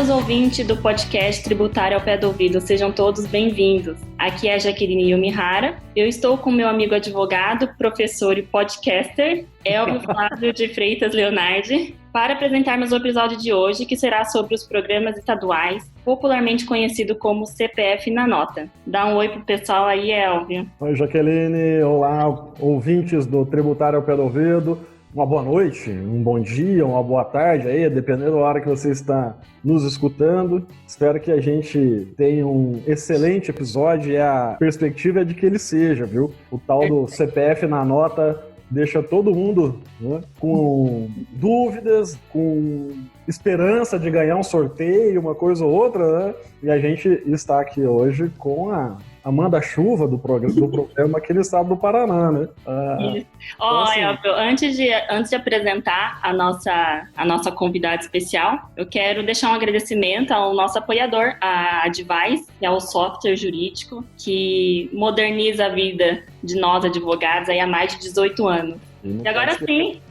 caros ouvintes do podcast Tributário ao Pé do Ouvido, sejam todos bem-vindos. Aqui é a Jaqueline Yumihara. Eu estou com meu amigo advogado, professor e podcaster, Elvio Flávio de Freitas Leonardi, para apresentarmos o episódio de hoje, que será sobre os programas estaduais, popularmente conhecido como CPF na Nota. Dá um oi pro pessoal aí, Elvio. Oi, Jaqueline. Olá, ouvintes do Tributário ao Pé do Ouvido. Uma boa noite, um bom dia, uma boa tarde aí, dependendo da hora que você está nos escutando. Espero que a gente tenha um excelente episódio e a perspectiva é de que ele seja, viu? O tal do CPF na Nota deixa todo mundo, né, com dúvidas, com esperança de ganhar um sorteio, uma coisa ou outra, né? E a gente está aqui hoje com a Amanda Chuva do programa aqui no estado do Paraná, né? Elvio, antes de apresentar a nossa convidada especial, eu quero deixar um agradecimento ao nosso apoiador, a Advice, que é o software jurídico que moderniza a vida de nós advogados aí há mais de 18 anos. E agora sim,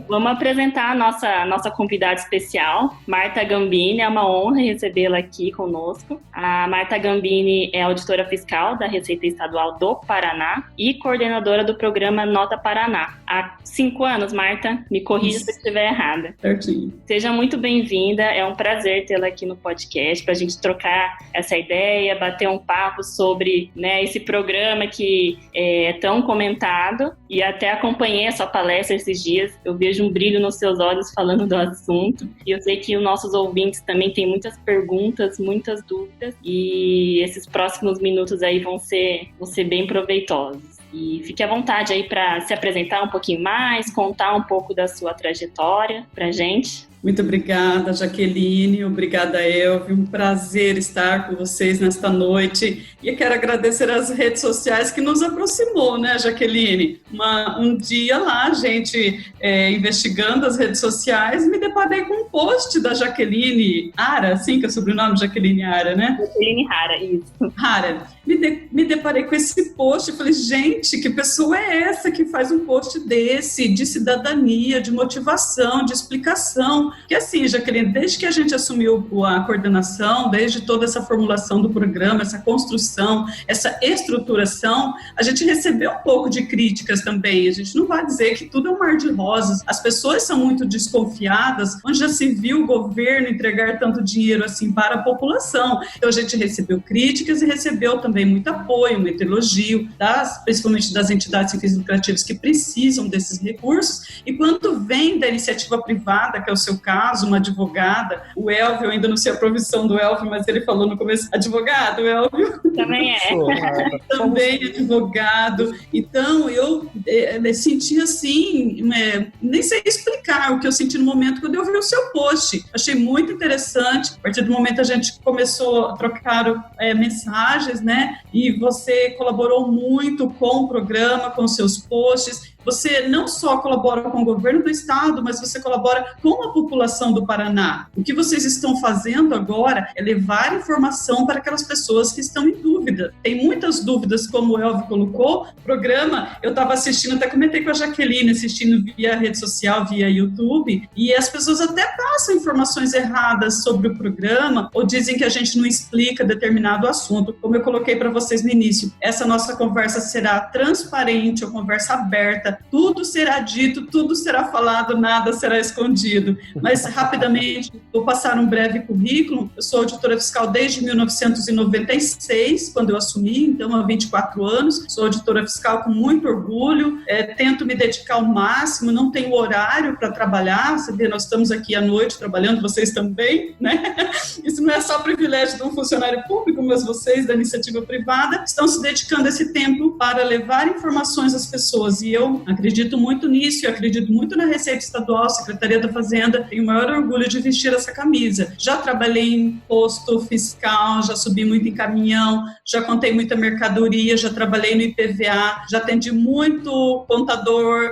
vamos apresentar a nossa convidada especial, Marta Gambini. É uma honra recebê-la aqui conosco. A Marta Gambini é auditora fiscal da Receita Estadual do Paraná e coordenadora do programa Nota Paraná. Há 5 anos, Marta, me corrija se eu estiver errada. Certinho. Seja muito bem-vinda, é um prazer tê-la aqui no podcast para a gente trocar essa ideia, bater um papo sobre, né, esse programa que é tão comentado, e até acompanhei a sua palestra esses dias. Eu vejo um brilho nos seus olhos falando do assunto. E eu sei que os nossos ouvintes também têm muitas perguntas, muitas dúvidas. E esses próximos minutos aí vão ser bem proveitosos. E fique à vontade aí para se apresentar um pouquinho mais, contar um pouco da sua trajetória pra gente. Muito obrigada, Jaqueline, obrigada, Elvio, um prazer estar com vocês nesta noite, e eu quero agradecer as redes sociais que nos aproximou, né, Jaqueline? Um dia lá, a gente investigando as redes sociais, me deparei com um post da Jaqueline Hara, assim que é o sobrenome, Jaqueline Hara, né? Jaqueline Hara, isso. Hara. Me deparei com esse post e falei, gente, que pessoa é essa que faz um post desse, de cidadania, de motivação, de explicação? Que assim, Jaqueline, desde que a gente assumiu a coordenação, desde toda essa formulação do programa, essa construção, essa estruturação, a gente recebeu um pouco de críticas também. A gente não vai dizer que tudo é um mar de rosas. As pessoas são muito desconfiadas, onde já se viu o governo entregar tanto dinheiro assim para a população. Então a gente recebeu críticas e recebeu também muito apoio, muito elogio, principalmente das entidades sem fins lucrativos que precisam desses recursos. E quando vem da iniciativa privada, que é o seu caso, uma advogada, o Elvio, eu ainda não sei a profissão do Elvio, mas ele falou no começo, advogado, Elvio? Também é. Também advogado. Então, eu senti assim, nem sei explicar o que eu senti no momento quando eu vi o seu post. Achei muito interessante. A partir do momento a gente começou a trocar mensagens, né? E você colaborou muito com o programa, com os seus posts. Você não só colabora com o governo do estado, mas você colabora com a população do Paraná. O que vocês estão fazendo agora é levar informação para aquelas pessoas que estão em dúvida. Tem muitas dúvidas, como o Elvio colocou. O programa, eu estava assistindo, até comentei com a Jaqueline, assistindo via rede social, via YouTube, e as pessoas até passam informações erradas sobre o programa, ou dizem que a gente não explica determinado assunto. Como eu coloquei para vocês no início, essa nossa conversa será transparente, uma conversa aberta, tudo será dito, tudo será falado, nada será escondido. Mas, rapidamente, vou passar um breve currículo. Eu sou auditora fiscal desde 1996, quando eu assumi, então há 24 anos. Sou auditora fiscal com muito orgulho, tento me dedicar ao máximo, não tenho horário para trabalhar. Você vê, nós estamos aqui à noite trabalhando, vocês também, né? Isso não é só privilégio de um funcionário público, mas vocês, da iniciativa privada, estão se dedicando esse tempo para levar informações às pessoas. E eu acredito muito nisso, eu acredito muito na Receita Estadual, Secretaria da Fazenda, tenho o maior orgulho de vestir essa camisa. Já trabalhei em posto fiscal, já subi muito em caminhão, já contei muita mercadoria, já trabalhei no IPVA, já atendi muito contador,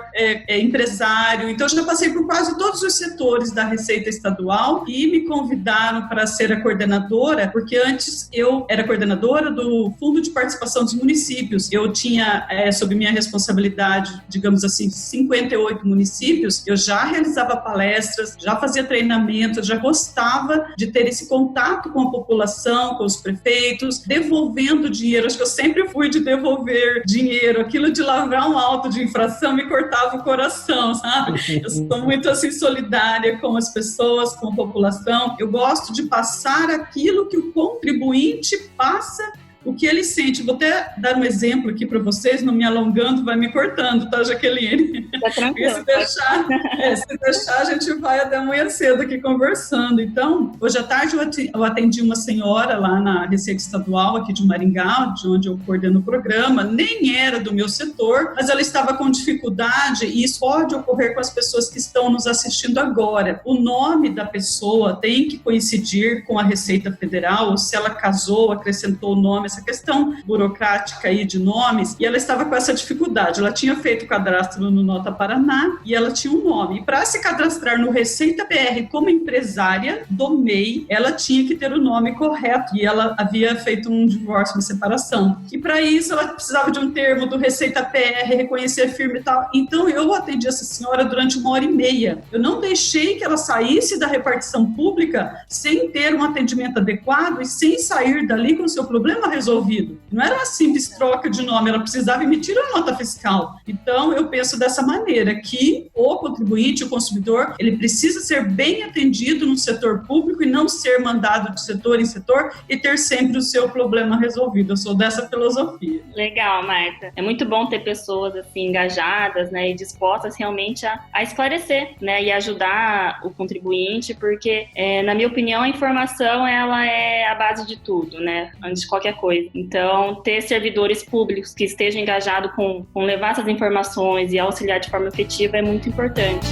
empresário, então já passei por quase todos os setores da Receita Estadual e me convidaram para ser a coordenadora, porque antes eu era coordenadora do Fundo de Participação dos Municípios. Eu tinha, sob minha responsabilidade, de digamos assim, 58 municípios, eu já realizava palestras, já fazia treinamento, já gostava de ter esse contato com a população, com os prefeitos, devolvendo dinheiro. Acho que eu sempre fui de devolver dinheiro. Aquilo de lavrar um auto de infração me cortava o coração, sabe? Eu sou muito assim solidária com as pessoas, com a população. Eu gosto de passar aquilo que o contribuinte passa, o que ele sente. Vou até dar um exemplo aqui para vocês, não me alongando, vai me cortando, tá, Jaqueline? Tá tranquilo. Se deixar, a gente vai até amanhã cedo aqui conversando. Então, hoje à tarde eu atendi uma senhora lá na Receita Estadual, aqui de Maringá, de onde eu coordeno o programa, nem era do meu setor, mas ela estava com dificuldade, e isso pode ocorrer com as pessoas que estão nos assistindo agora. O nome da pessoa tem que coincidir com a Receita Federal, ou se ela casou, acrescentou o nome, essa questão burocrática aí de nomes, e ela estava com essa dificuldade. Ela tinha feito o cadastro no Nota Paraná e ela tinha um nome. E para se cadastrar no Receita PR como empresária do MEI, ela tinha que ter o nome correto, e ela havia feito um divórcio, uma separação. E para isso ela precisava de um termo do Receita PR, reconhecer firme e tal. Então eu atendi essa senhora durante 1h30. Eu não deixei que ela saísse da repartição pública sem ter um atendimento adequado e sem sair dali com o seu problema resolvido. Não era uma simples troca de nome, ela precisava emitir a nota fiscal. Então, eu penso dessa maneira, que o contribuinte, o consumidor, ele precisa ser bem atendido no setor público e não ser mandado de setor em setor e ter sempre o seu problema resolvido. Eu sou dessa filosofia. Legal, Marta. É muito bom ter pessoas assim engajadas, né, e dispostas realmente a esclarecer, né, e ajudar o contribuinte, porque, na minha opinião, a informação ela é a base de tudo, né, antes de qualquer coisa. Então, ter servidores públicos que estejam engajados com levar essas informações e auxiliar de forma efetiva é muito importante.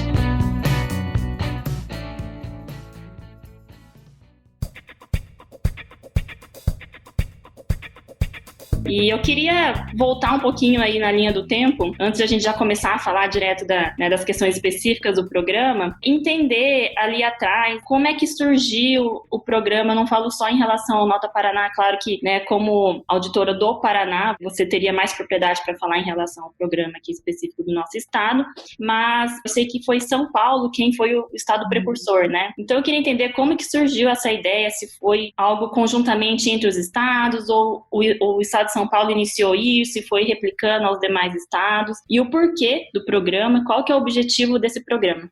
E eu queria voltar um pouquinho aí na linha do tempo, antes de a gente já começar a falar direto das questões específicas do programa, entender ali atrás como é que surgiu o programa. Não falo só em relação ao Nota Paraná, claro que, né, como auditora do Paraná, você teria mais propriedade para falar em relação ao programa aqui específico do nosso estado, mas eu sei que foi São Paulo quem foi o estado precursor, né? Então eu queria entender como que surgiu essa ideia, se foi algo conjuntamente entre os estados ou o estado de São Paulo iniciou isso e foi replicando aos demais estados, e o porquê do programa, qual que é o objetivo desse programa?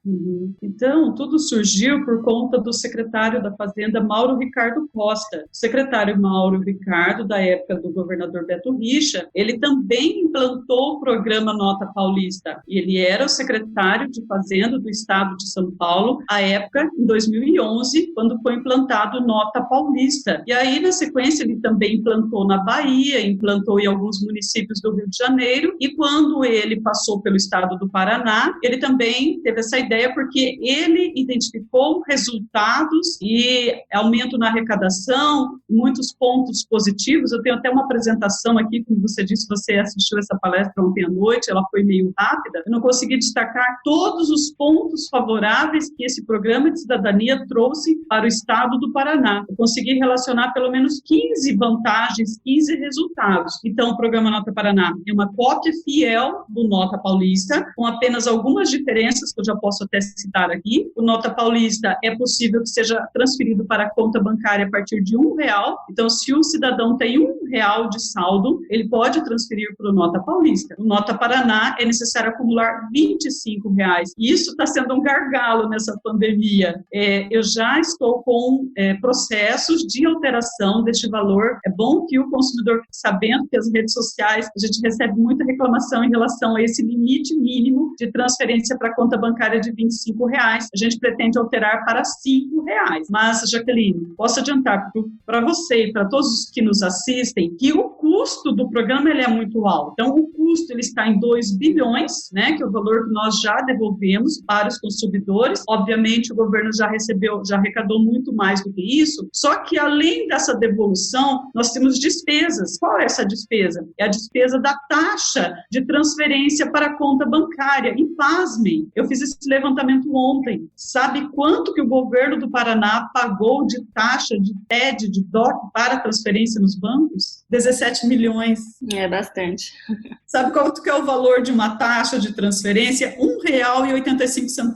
Então, tudo surgiu por conta do secretário da Fazenda, Mauro Ricardo Costa. O secretário Mauro Ricardo, da época do governador Beto Richa, ele também implantou o programa Nota Paulista, e ele era o secretário de Fazenda do estado de São Paulo, à época, em 2011, quando foi implantado Nota Paulista. E aí, na sequência, ele também implantou na Bahia, implantou em alguns municípios do Rio de Janeiro, e quando ele passou pelo estado do Paraná, ele também teve essa ideia porque ele identificou resultados e aumento na arrecadação, muitos pontos positivos. Eu tenho até uma apresentação aqui, como você disse, você assistiu essa palestra ontem à noite, ela foi meio rápida, eu não consegui destacar todos os pontos favoráveis que esse programa de cidadania trouxe para o estado do Paraná. Eu consegui relacionar pelo menos 15 vantagens, 15 resultados. Então, o programa Nota Paraná é uma cópia fiel do Nota Paulista, com apenas algumas diferenças que eu já posso até citar aqui. O Nota Paulista é possível que seja transferido para a conta bancária a partir de R$1. Então, se o cidadão tem R$1 de saldo, ele pode transferir para o Nota Paulista. O Nota Paraná é necessário acumular R$25. E isso está sendo um gargalo nessa pandemia. Eu já estou com processos de alteração deste valor. É bom que o consumidor fique sabendo que as redes sociais, a gente recebe muita reclamação em relação a esse limite mínimo de transferência para a conta bancária de R$25. A gente pretende alterar para R$5. Mas, Jaqueline, posso adiantar para você e para todos os que nos assistem que o custo do programa ele é muito alto. Então, o custo ele está em 2 bilhões, né, que é o valor que nós já devolvemos para os consumidores. Obviamente, o governo já arrecadou muito mais do que isso, só que além dessa devolução, nós temos despesas. Qual é essa despesa? É a despesa da taxa de transferência para a conta bancária. E pasmem, eu fiz esse levantamento ontem. Sabe quanto que o governo do Paraná pagou de taxa de TED, de DOC para transferência nos bancos? 17 milhões. É bastante. Sabe quanto que é o valor de uma taxa de transferência? R$1,85.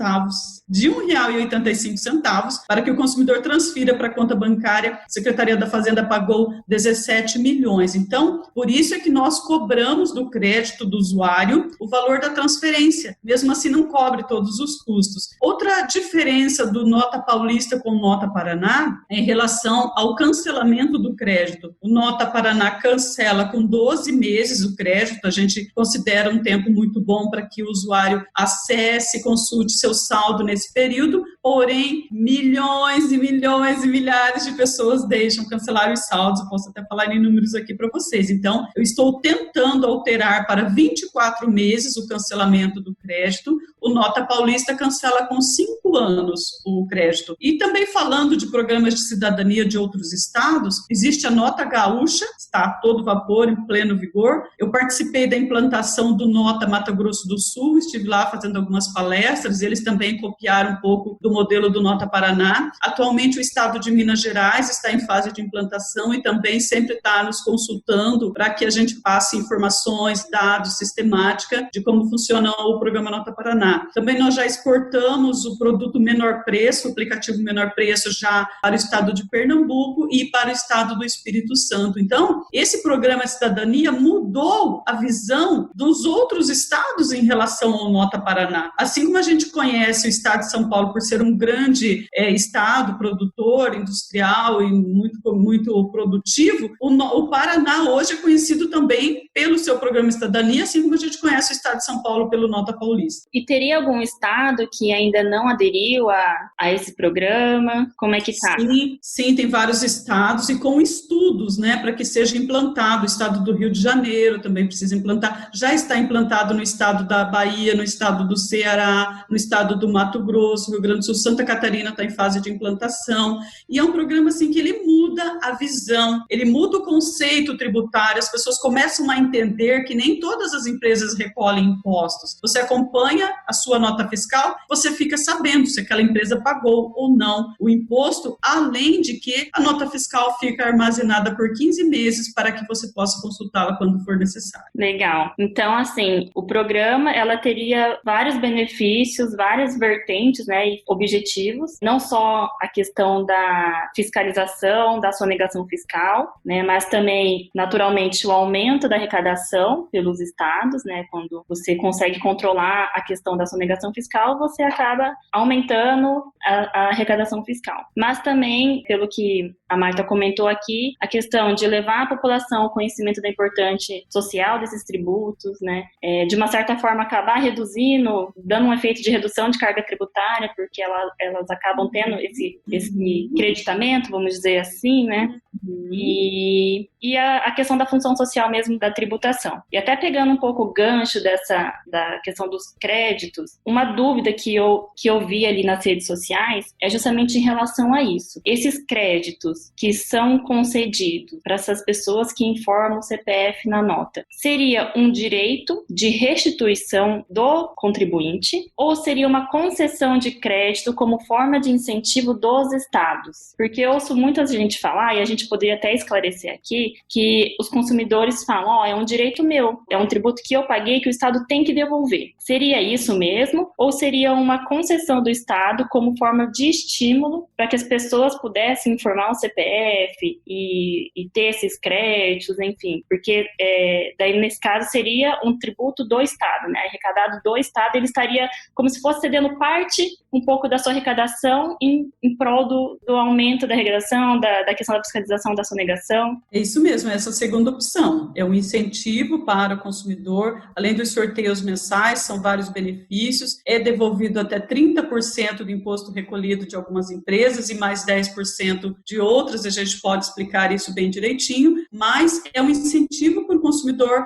De R$1,85 para que o consumidor transfira para a conta bancária, a Secretaria da Fazenda pagou 17 milhões. Então, por isso é que nós cobramos do crédito do usuário o valor da transferência. Mesmo assim, não cobre todos os custos. Outra diferença do Nota Paulista com o Nota Paraná é em relação ao cancelamento do crédito. O Nota Paraná cancela com 12 meses o crédito. A gente considera um tempo muito bom para que o usuário acesse, consulte seu saldo nesse período, porém, milhões e milhões e milhares de pessoas deixam cancelar os saldos. Eu posso até falar em números aqui para vocês. Então, eu estou tentando alterar para 24 meses o cancelamento do crédito. O Nota Paulista cancela com 5 anos o crédito. E também falando de programas de cidadania de outros estados, existe a Nota Gaúcha, está a todo vapor, em pleno vigor. Eu participei da implantação do Nota Mato Grosso do Sul, estive lá fazendo algumas palestras, eles também copiaram um pouco do modelo do Nota Paraná. Atualmente o estado de Minas Gerais está em fase de implantação e também sempre está nos consultando para que a gente passe informações, dados, sistemática de como funciona o programa Nota Paraná. Também nós já exportamos o produto menor preço, o aplicativo menor preço já para o estado de Pernambuco e para o estado do Espírito Santo. Então, esse programa de cidadania mudou a visão dos outros estados em relação ao Nota Paraná. Assim como a gente conhece o estado de São Paulo por ser um grande estado produtor, industrial e muito produtivo, o Paraná hoje é conhecido também pelo seu programa de cidadania, assim como a gente conhece o estado de São Paulo pelo Nota Paulista. E teria algum estado que ainda não aderiu a esse programa? Como é que está? Sim, tem vários estados e com estudos, né, para que seja implantado. O estado do Rio de Janeiro também precisa implantar. Já está implantado no estado da Bahia, no estado do Ceará, no estado do Mato Grosso, Rio Grande do Sul, Santa Catarina está em fase de implantação. E é um programa assim que ele muda a visão, ele muda o conceito tributário. As pessoas começam a entender que nem todas as empresas recolhem impostos. Você acompanha a sua nota fiscal, você fica sabendo se aquela empresa pagou ou não o imposto, além de que a nota fiscal fica armazenada por 15 meses para que você possa consultá-la quando for necessário. Legal. Então, assim, o programa, ela teria vários benefícios, várias vertentes, né, e objetivos, não só a questão da fiscalização, da sonegação fiscal, né, mas também, naturalmente, o aumento da arrecadação pelos estados, né, quando você consegue controlar a questão da sonegação fiscal, você acaba aumentando a arrecadação fiscal. Mas também, pelo que a Marta comentou aqui, a questão de levar a população ao conhecimento da importância social desses tributos, né, de uma certa forma acabar reduzindo, dando um efeito de redução de carga tributária, porque elas acabam tendo esse creditamento, vamos dizer assim, né, e a questão da função social mesmo da tributação. E até pegando um pouco o gancho da questão dos créditos, uma dúvida que eu vi ali nas redes sociais é justamente em relação a isso. Esses créditos que são concedidos para essas pessoas que informam o CPF na nota, seria um direito de restituição do contribuinte ou seria uma concessão de crédito como forma de incentivo dos estados? Porque eu ouço muita gente falar, e a gente poderia até esclarecer aqui, que os consumidores falam, é um direito meu, é um tributo que eu paguei que o estado tem que devolver. Seria isso mesmo? Ou seria uma concessão do estado como forma de estímulo para que as pessoas pudessem informar o CPF e ter esses créditos, enfim, porque daí nesse caso seria um tributo do estado, né, arrecadado do estado, ele estaria como se fosse cedendo parte um pouco da sua arrecadação em prol do aumento da arrecadação, da questão da fiscalização, da sonegação. É isso mesmo, essa segunda opção, é um incentivo para o consumidor, além dos sorteios mensais, são vários benefícios, é devolvido até 30% do imposto recolhido de algumas empresas e mais 10% de outras, a gente pode explicar isso bem direitinho, mas é um incentivo para o o consumidor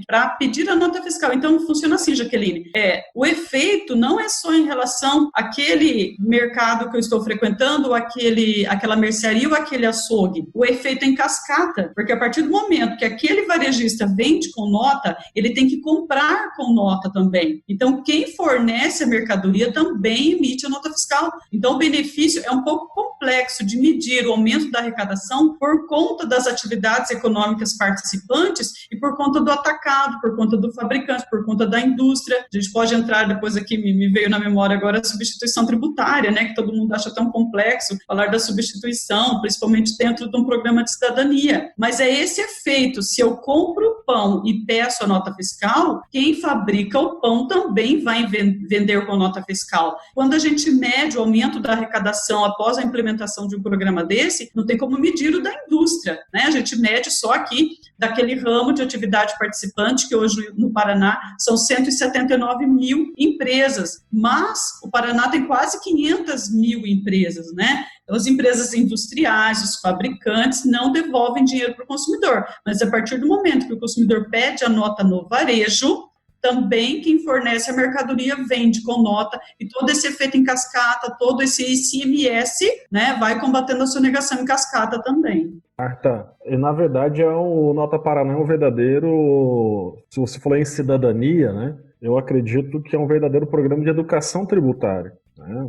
para pedir a nota fiscal. Então, funciona assim, Jaqueline. O efeito não é só em relação àquele mercado que eu estou frequentando, ou aquela mercearia ou aquele açougue. O efeito é em cascata, porque a partir do momento que aquele varejista vende com nota, ele tem que comprar com nota também. Então, quem fornece a mercadoria também emite a nota fiscal. Então, o benefício é um pouco complexo de medir o aumento da arrecadação por conta das atividades econômicas participantes e por conta do atacado, por conta do fabricante, por conta da indústria. A gente pode entrar depois aqui, me veio na memória agora a substituição tributária, né, que todo mundo acha tão complexo falar da substituição, principalmente dentro de um programa de cidadania. Mas é esse efeito. Se eu compro o pão e peço a nota fiscal, quem fabrica o pão também vai vender com nota fiscal. Quando a gente mede o aumento da arrecadação após a implementação de um programa desse, não tem como medir o da indústria, né? A gente mede só aqui daquele ramo de atividade participante, que hoje no Paraná são 179 mil empresas, mas o Paraná tem quase 500 mil empresas, né? Então, as empresas industriais, os fabricantes não devolvem dinheiro para o consumidor, mas a partir do momento que o consumidor pede a nota no varejo, também quem fornece a mercadoria vende com nota, e todo esse efeito em cascata, todo esse ICMS, né, vai combatendo a sonegação em cascata também. Marta, e na verdade o Nota Paraná é um verdadeiro, se você falou em cidadania, né, eu acredito que é um verdadeiro programa de educação tributária, né?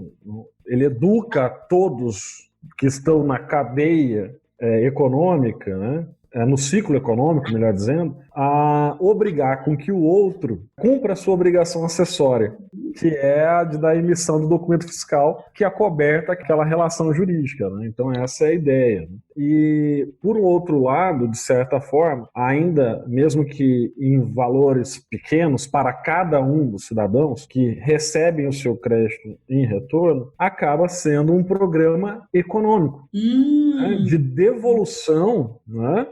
Ele educa todos que estão na cadeia econômica, né, no ciclo econômico, melhor dizendo, a obrigar com que o outro cumpra a sua obrigação acessória, que é a da emissão do documento fiscal que acoberta aquela relação jurídica, né? Então essa é a ideia, né? E, por outro lado, de certa forma, ainda, mesmo que em valores pequenos para cada um dos cidadãos que recebem o seu crédito em retorno, acaba sendo um programa econômico, né? De devolução, né?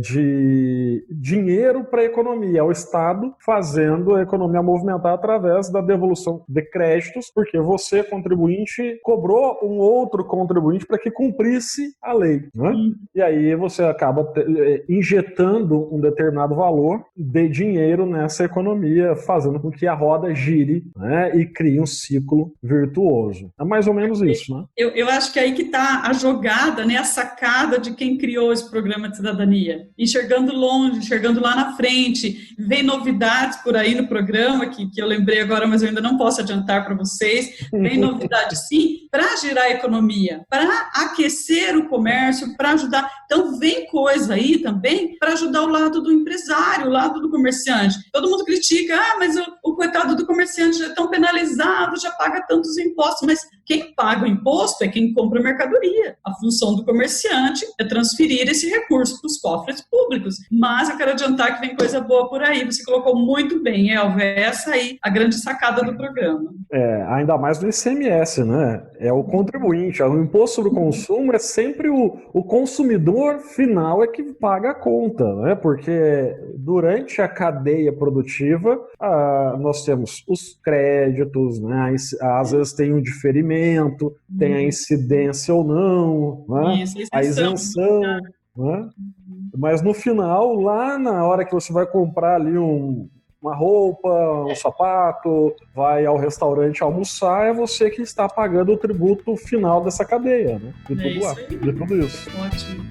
De dinheiro para a economia, é o Estado fazendo a economia movimentar através da devolução de créditos, porque você, contribuinte, cobrou um outro contribuinte para que cumprisse a lei, né? E aí você acaba injetando um determinado valor de dinheiro nessa economia, fazendo com que a roda gire, né? E crie um ciclo virtuoso. É mais ou menos isso, né? Eu acho que é aí que está a jogada, né? A sacada de quem criou esse programa de cidadania, enxergando longe, enxergando lá na frente. Vem novidades por aí no programa, que eu lembrei agora, mas eu ainda não posso adiantar para vocês. Vem novidades, sim, para girar a economia, para aquecer o comércio, para ajudar. Então, vem coisa aí também para ajudar o lado do empresário, o lado do comerciante. Todo mundo critica, mas o coitado do comerciante já é tão penalizado, já paga tantos impostos, mas quem paga o imposto é quem compra a mercadoria. A função do comerciante é transferir esse recurso para os cofres públicos. Mas eu quero adiantar que vem coisa boa por aí. Você colocou muito bem, Elvia. Essa aí, a grande sacada do programa. Ainda mais no ICMS, né? É o contribuinte. O imposto sobre o consumo é sempre o consumidor final é que paga a conta, né? Porque durante a cadeia produtiva, nós temos os créditos, né? Às vezes tem um diferimento, tem a incidência ou não, né? Isso, a isenção, né? Mas no final, lá na hora que você vai comprar ali uma roupa, um sapato, vai ao restaurante almoçar, é você que está pagando o tributo final dessa cadeia, né? De tudo isso. Ótimo.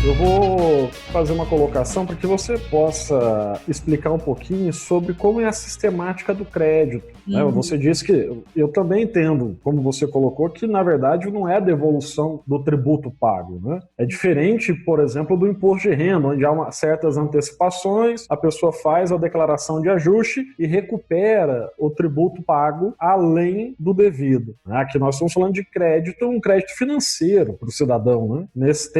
Eu vou fazer uma colocação para que você possa explicar um pouquinho sobre como é a sistemática do crédito. Né? Você disse que eu também entendo, como você colocou, que na verdade não é a devolução do tributo pago. Né? É diferente, por exemplo, do imposto de renda, onde há certas antecipações, a pessoa faz a declaração de ajuste e recupera o tributo pago além do devido. Né? Aqui nós estamos falando de crédito, um crédito financeiro para o cidadão. Né? Nesse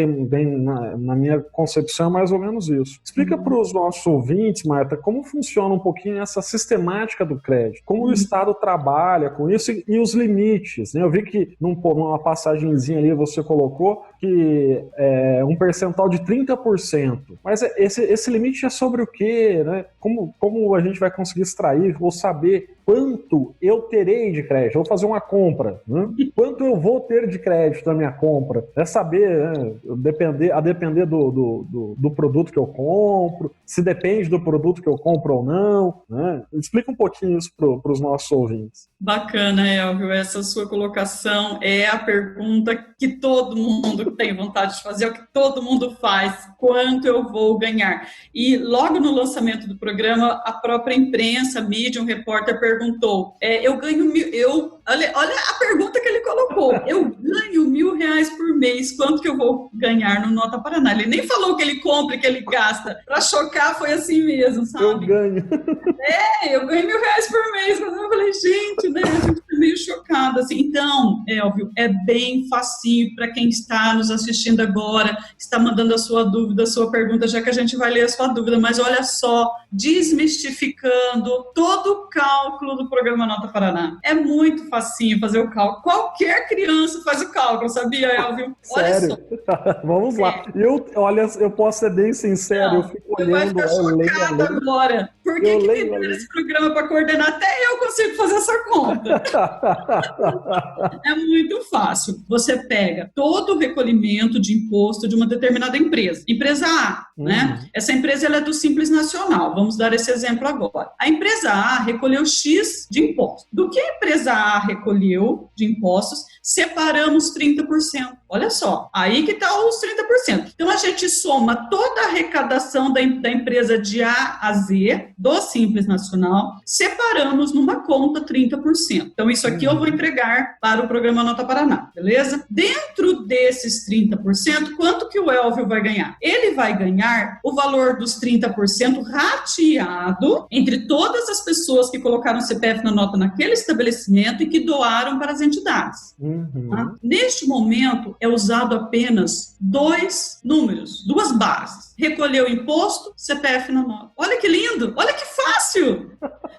na minha concepção é mais ou menos isso. Explica para os nossos ouvintes, Marta, como funciona um pouquinho essa sistemática do crédito, como o Estado trabalha com isso e os limites. Né? Eu vi que numa passagenzinha ali você colocou que é um percentual de 30%. Mas esse limite é sobre o quê? Né? Como a gente vai conseguir extrair ou saber quanto eu terei de crédito. Eu vou fazer uma compra, né? Quanto eu vou ter de crédito na minha compra? É saber, né? A depender do produto que eu compro, se depende do produto que eu compro ou não, né? Explica um pouquinho isso para os nossos ouvintes. Bacana, Elvio, essa sua colocação é a pergunta que todo mundo tem vontade de fazer, é o que todo mundo faz, quanto eu vou ganhar? E logo no lançamento do programa, a própria imprensa, a mídia, um repórter perguntou, eu ganho olha a pergunta que ele colocou, eu ganho R$1.000 por mês, quanto que eu vou ganhar no Nota Paraná? Ele nem falou que ele compra e que ele gasta, para chocar foi assim mesmo, sabe? Eu ganho. Eu ganho R$1.000 por mês, mas eu falei, gente, né, a gente tá meio chocado, assim. Então, Elvio, é bem facinho para quem está nos assistindo agora, está mandando a sua dúvida, a sua pergunta, já que a gente vai ler a sua dúvida, mas olha só, desmistificando todo o cálculo do programa Nota Paraná. É muito facinho fazer o cálculo. Qualquer criança faz o cálculo, sabia, Elvio? Sério? Vamos lá. Eu posso ser bem sincero, eu fico olhando. Vai ficar chocado agora. Por que me deram esse programa para coordenar? Até eu consigo fazer essa conta. É muito fácil. Você pega todo o recolhimento de imposto de uma determinada empresa. Empresa A, né? Essa empresa ela é do Simples Nacional. Vamos dar esse exemplo agora. A empresa A recolheu X de imposto. Do que a empresa A recolheu de impostos, separamos 30%. Olha só, aí que está os 30%. Então, a gente soma toda a arrecadação da empresa de A a Z, do Simples Nacional, separamos numa conta 30%. Então, isso aqui eu vou entregar para o programa Nota Paraná, beleza? Dentro desses 30%, quanto que o Elvio vai ganhar? Ele vai ganhar o valor dos 30% rateado entre todas as pessoas que colocaram o CPF na nota naquele estabelecimento e que doaram para as entidades. Tá? Neste momento, é usado apenas 2 números, 2 bases. Recolheu o imposto, CPF na nota. Olha que lindo, olha que fácil.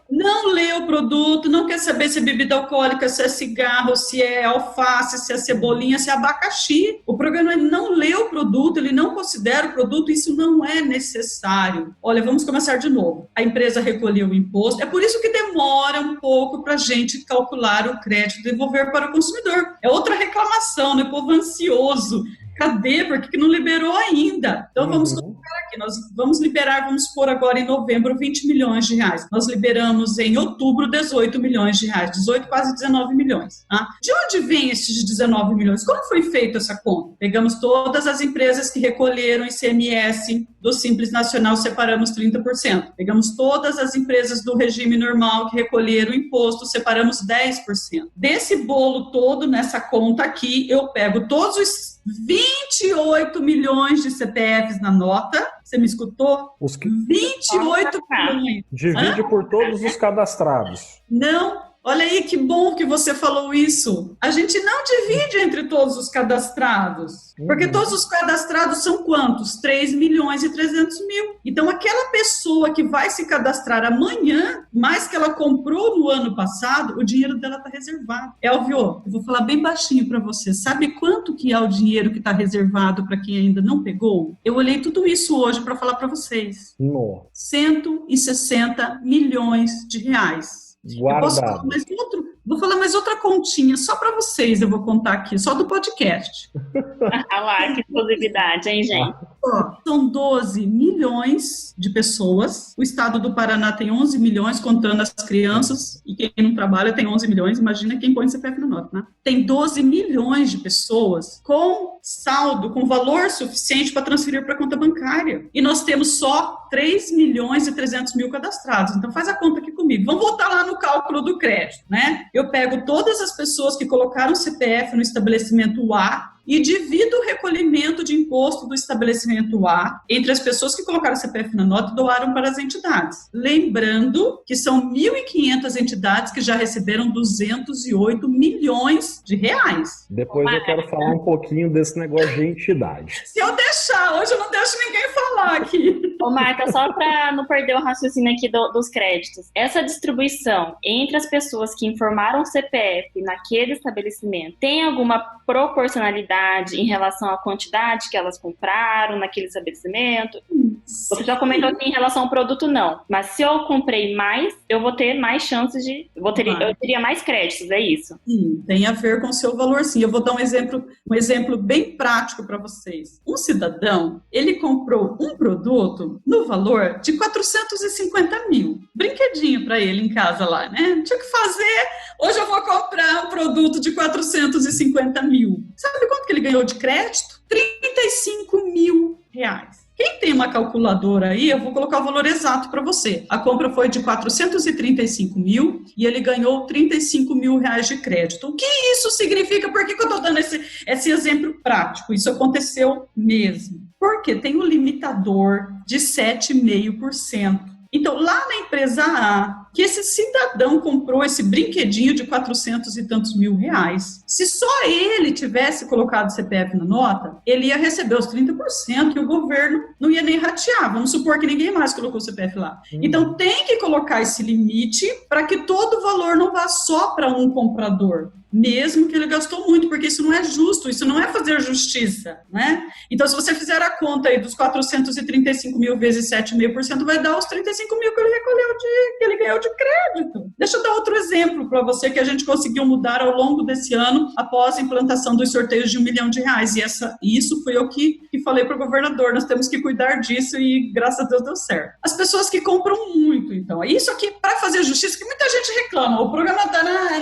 Não lê o produto, não quer saber se é bebida alcoólica, se é cigarro, se é alface, se é cebolinha, se é abacaxi. O programa não lê o produto, ele não considera o produto, isso não é necessário. Olha, vamos começar de novo. A empresa recolheu o imposto, é por isso que demora um pouco para a gente calcular o crédito e devolver para o consumidor. É outra reclamação, né? O povo ansioso. Cadê? Por que não liberou ainda? Então, vamos colocar aqui. Nós vamos liberar, vamos pôr agora em novembro, R$20 milhões. Nós liberamos em outubro, R$18 milhões. 18, quase 19 milhões. Tá? De onde vem esses 19 milhões? Como foi feita essa conta? Pegamos todas as empresas que recolheram ICMS do Simples Nacional, separamos 30%. Pegamos todas as empresas do regime normal que recolheram imposto, separamos 10%. Desse bolo todo, nessa conta aqui, eu pego todos os 28 milhões de CPFs na nota. Você me escutou? 28 milhões. Divide por todos os cadastrados. Não. Olha aí que bom que você falou isso. A gente não divide entre todos os cadastrados. Porque todos os cadastrados são quantos? 3 milhões e 300 mil. Então, aquela pessoa que vai se cadastrar amanhã, mais que ela comprou no ano passado, o dinheiro dela está reservado. Elvio, eu vou falar bem baixinho para você. Sabe quanto que é o dinheiro que está reservado para quem ainda não pegou? Eu olhei tudo isso hoje para falar para vocês. Nossa. 160 milhões de reais. Vou falar mais outra continha, só para vocês eu vou contar aqui, só do podcast. Ah lá, que exclusividade, hein, gente? São 12 milhões de pessoas, o estado do Paraná tem 11 milhões, contando as crianças, e quem não trabalha tem 11 milhões, imagina quem põe CPF na nota, né? Tem 12 milhões de pessoas com saldo, com valor suficiente para transferir para a conta bancária. E nós temos só 3 milhões e 300 mil cadastrados. Então faz a conta aqui comigo. Vamos voltar lá no cálculo do crédito, né? Eu pego todas as pessoas que colocaram CPF no estabelecimento A e divido o recolhimento de imposto do estabelecimento A entre as pessoas que colocaram CPF na nota e doaram para as entidades. Lembrando que são 1.500 entidades que já receberam 208 milhões de reais. Depois eu quero falar um pouquinho desse negócio de entidade. Se eu deixar, hoje eu não deixo ninguém falar aqui. Ô, Marta, só para não perder o raciocínio aqui dos créditos, essa distribuição entre as pessoas que informaram o CPF naquele estabelecimento tem alguma proporcionalidade em relação à quantidade que elas compraram naquele estabelecimento? Você já comentou aqui em relação ao produto, não. Mas se eu comprei mais, eu vou ter mais chances de... Eu teria mais créditos, é isso? Sim, tem a ver com o seu valor, sim. Eu vou dar um exemplo bem prático para vocês. Um cidadão, ele comprou um produto no valor de 450 mil. Brinquedinho para ele em casa lá, né? Não tinha o que fazer. Hoje eu vou comprar um produto de 450 mil. Sabe quanto que ele ganhou de crédito? 35 mil reais. Quem tem uma calculadora aí, eu vou colocar o valor exato para você. A compra foi de 435 mil e ele ganhou 35 mil reais de crédito. O que isso significa? Por que eu estou dando esse exemplo prático? Isso aconteceu mesmo. Porque tem um limitador de 7,5%. Então, lá na empresa A, que esse cidadão comprou esse brinquedinho de 400 e tantos mil reais, se só ele tivesse colocado o CPF na nota, ele ia receber os 30% e o governo não ia nem ratear. Vamos supor que ninguém mais colocou o CPF lá. Então, tem que colocar esse limite para que todo o valor não vá só para um comprador, mesmo que ele gastou muito, porque isso não é justo, isso não é fazer justiça, né? Então, se você fizer a conta aí dos 435 mil vezes 7,5%, vai dar os 35 mil que ele ganhou de crédito. Deixa eu dar outro exemplo para você que a gente conseguiu mudar ao longo desse ano, após a implantação dos sorteios de R$1 milhão. E isso foi eu que falei para o governador, nós temos que cuidar disso e graças a Deus deu certo. As pessoas que compram muito, então, isso aqui para fazer justiça, que muita gente reclama, o programa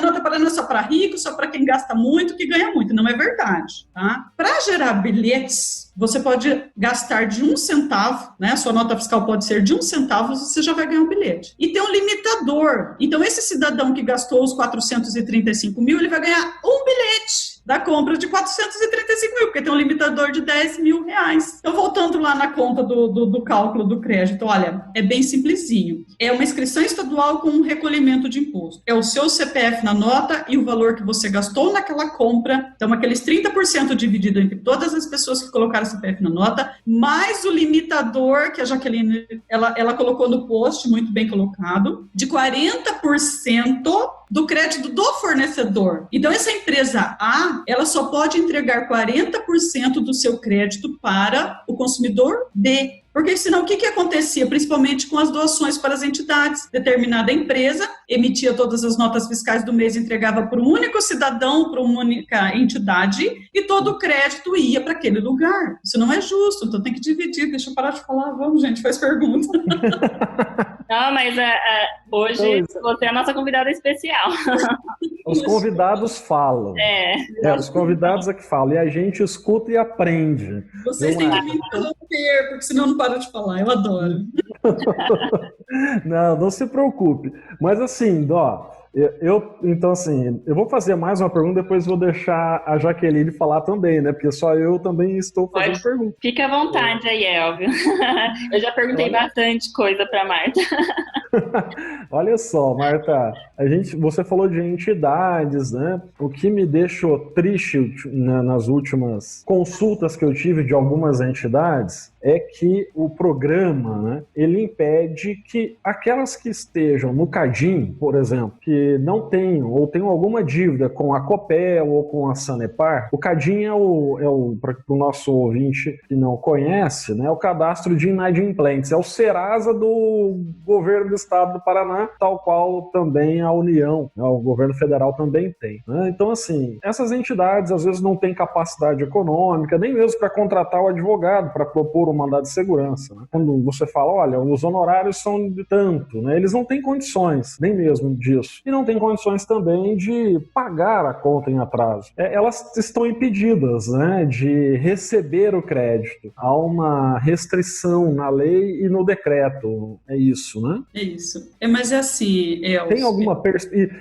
não está parando só para rico, só para quem gasta muito, que ganha muito. Não é verdade, tá? Para gerar bilhetes, você pode gastar de 1 centavo, né? Sua nota fiscal pode ser de 1 centavo, você já vai ganhar um bilhete. E tem um limitador. Então, esse cidadão que gastou os 435 mil, ele vai ganhar um bilhete da compra de 435 mil, porque tem um limitador de 10 mil reais. Então, voltando lá na conta do cálculo do crédito, olha, é bem simplesinho. É uma inscrição estadual com um recolhimento de imposto. É o seu CPF na nota e o valor que você gastou naquela compra. Então, aqueles 30% dividido entre todas as pessoas que colocaram CPF na nota, mais o limitador que a Jaqueline, ela colocou no post, muito bem colocado, de 40% do crédito do fornecedor. Então, essa empresa A, ela só pode entregar 40% do seu crédito para o consumidor B. Porque senão o que acontecia? Principalmente com as doações para as entidades. Determinada empresa emitia todas as notas fiscais do mês, entregava para um único cidadão, para uma única entidade, e todo o crédito ia para aquele lugar. Isso não é justo, então tem que dividir. Deixa eu parar de falar. Vamos, gente, faz pergunta. Não, mas hoje você é a nossa convidada especial. Os convidados falam. Os convidados é que falam. E a gente escuta e aprende. Vocês têm que me interromper, porque senão não para de falar. Eu adoro. Não se preocupe. Mas assim, então assim, eu vou fazer mais uma pergunta, depois vou deixar a Jaqueline falar também, né? Porque só eu também estou fazendo pergunta. Fica à vontade aí, Elvio. Eu já perguntei bastante coisa para Marta. Olha só, Marta, você falou de entidades, né? O que me deixou triste nas últimas consultas que eu tive de algumas entidades é que o programa, né, ele impede que aquelas que estejam no CADIM, por exemplo, que não tenham ou tenham alguma dívida com a Copel ou com a Sanepar. O CADIM para o nosso ouvinte que não conhece, né, é o cadastro de inadimplentes, é o Serasa do governo do estado do Paraná, tal qual também a União, né, o governo federal também tem, né? Então, assim, essas entidades às vezes não têm capacidade econômica, nem mesmo para contratar o advogado para propor um mandado de segurança, né? Quando você fala, olha, os honorários são de tanto, né? Eles não têm condições, nem mesmo disso. E não têm condições também de pagar a conta em atraso. Elas estão impedidas, né, de receber o crédito. Há uma restrição na lei e no decreto. É isso, né? É isso. Mas é assim, tem alguma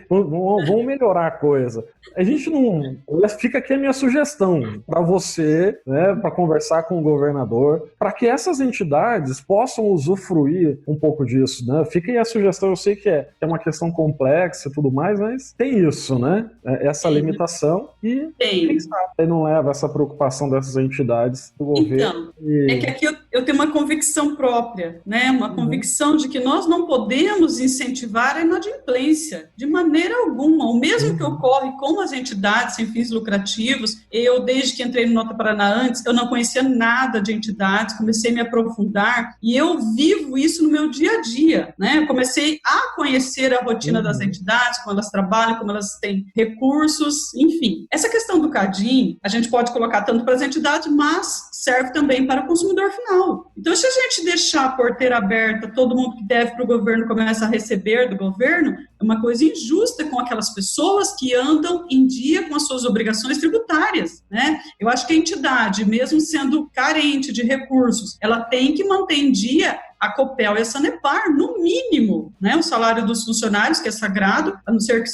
vamos melhorar a coisa. A gente não... Fica aqui a minha sugestão para você, né, para conversar com o governador, para que essas entidades possam usufruir um pouco disso, né? Fica aí a sugestão, eu sei que é uma questão complexa e tudo mais, mas tem isso, né? Essa limitação e quem sabe não leva essa preocupação dessas entidades do governo. Então, é que aqui eu tenho uma convicção própria, né? Uma convicção de que nós não podemos incentivar a inadimplência, de maneira alguma. O mesmo que ocorre com as entidades sem fins lucrativos, eu, desde que entrei no Nota Paraná antes, eu não conhecia nada de entidades, comecei a me aprofundar, e eu vivo isso no meu dia a dia, né? Eu comecei a conhecer a rotina das entidades, como elas trabalham, como elas têm recursos, enfim. Essa questão do CADIM, a gente pode colocar tanto para as entidades, mas serve também para o consumidor final. Então, se a gente deixar a porteira aberta, todo mundo que deve para o governo começa a receber do governo, é uma coisa injusta com aquelas pessoas que andam em dia com as suas obrigações tributárias, né? Eu acho que a entidade, mesmo sendo carente de recursos, ela tem que manter em dia a Copel e a Sanepar, no mínimo, né? O salário dos funcionários, que é sagrado, a não ser que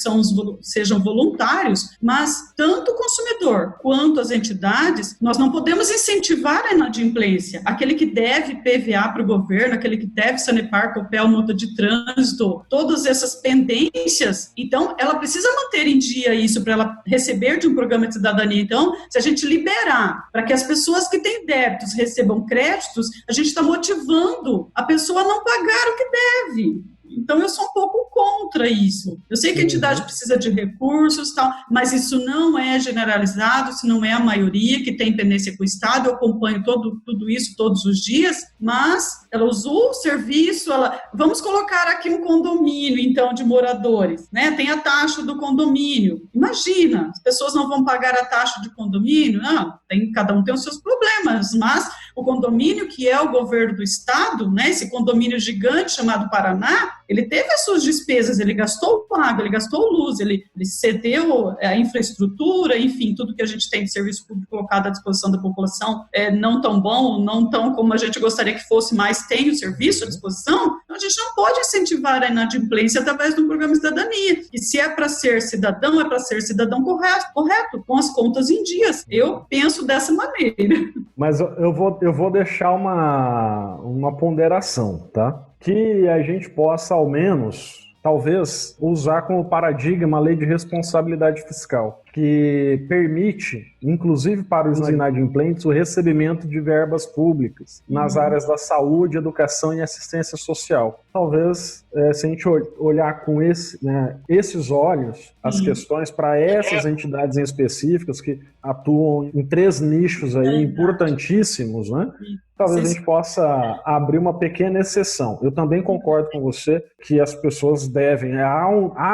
sejam voluntários, mas tanto o consumidor quanto as entidades, nós não podemos incentivar a inadimplência. Aquele que deve PVA para o governo, aquele que deve Sanepar, Copel, multa de trânsito, todas essas pendências, então ela precisa manter em dia isso para ela receber de um programa de cidadania. Então, se a gente liberar para que as pessoas que têm débitos recebam créditos, a gente está motivando a pessoa não pagar o que deve. Então, eu sou um pouco contra isso. Eu sei que a entidade precisa de recursos, tal, mas isso não é generalizado, isso não é a maioria que tem pendência com o Estado. Eu acompanho tudo isso todos os dias, mas ela usou o serviço, vamos colocar aqui um condomínio, então, de moradores, né? Tem a taxa do condomínio. Imagina, as pessoas não vão pagar a taxa de condomínio? Não, cada um tem os seus problemas, mas o condomínio, que é o governo do Estado, né? Esse condomínio gigante chamado Paraná, ele teve as suas despesas, ele gastou água, ele gastou luz, ele cedeu a infraestrutura, enfim, tudo que a gente tem de serviço público colocado à disposição da população é não tão bom, não tão como a gente gostaria que fosse, mas tem o serviço à disposição. Então, a gente não pode incentivar a inadimplência através de um programa de cidadania. E se é para ser cidadão, é para ser cidadão correto, com as contas em dias. Eu penso dessa maneira. Mas eu vou deixar uma ponderação, tá? Que a gente possa, ao menos, talvez, usar como paradigma a lei de responsabilidade fiscal, que permite, inclusive para os inadimplentes, o recebimento de verbas públicas nas áreas da saúde, educação e assistência social. Talvez, se a gente olhar com esses olhos as questões para essas entidades em específicas que atuam em 3 nichos aí importantíssimos, né? Talvez a gente possa abrir uma pequena exceção. Eu também concordo com você que as pessoas devem, há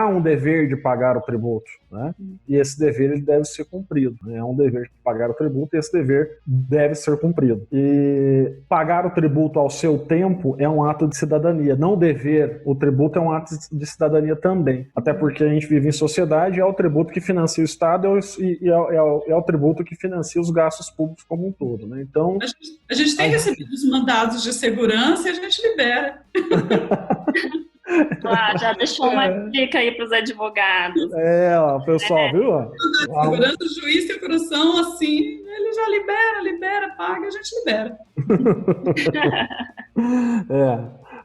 um dever de pagar o tributo, né? E esse dever ele deve ser cumprido, né? É um dever de pagar o tributo e esse dever deve ser cumprido. E pagar o tributo ao seu tempo é um ato de cidadania. Não dever o tributo é um ato de cidadania também. Até porque a gente vive em sociedade e é o tributo que financia o Estado e é o tributo que financia os gastos públicos como um todo, né? Então, a gente tem recebido os mandados de segurança e a gente libera. Já deixou uma dica aí para os advogados. Pessoal, viu? Segurança, o juiz tem coração assim, ele já libera, paga, a gente libera.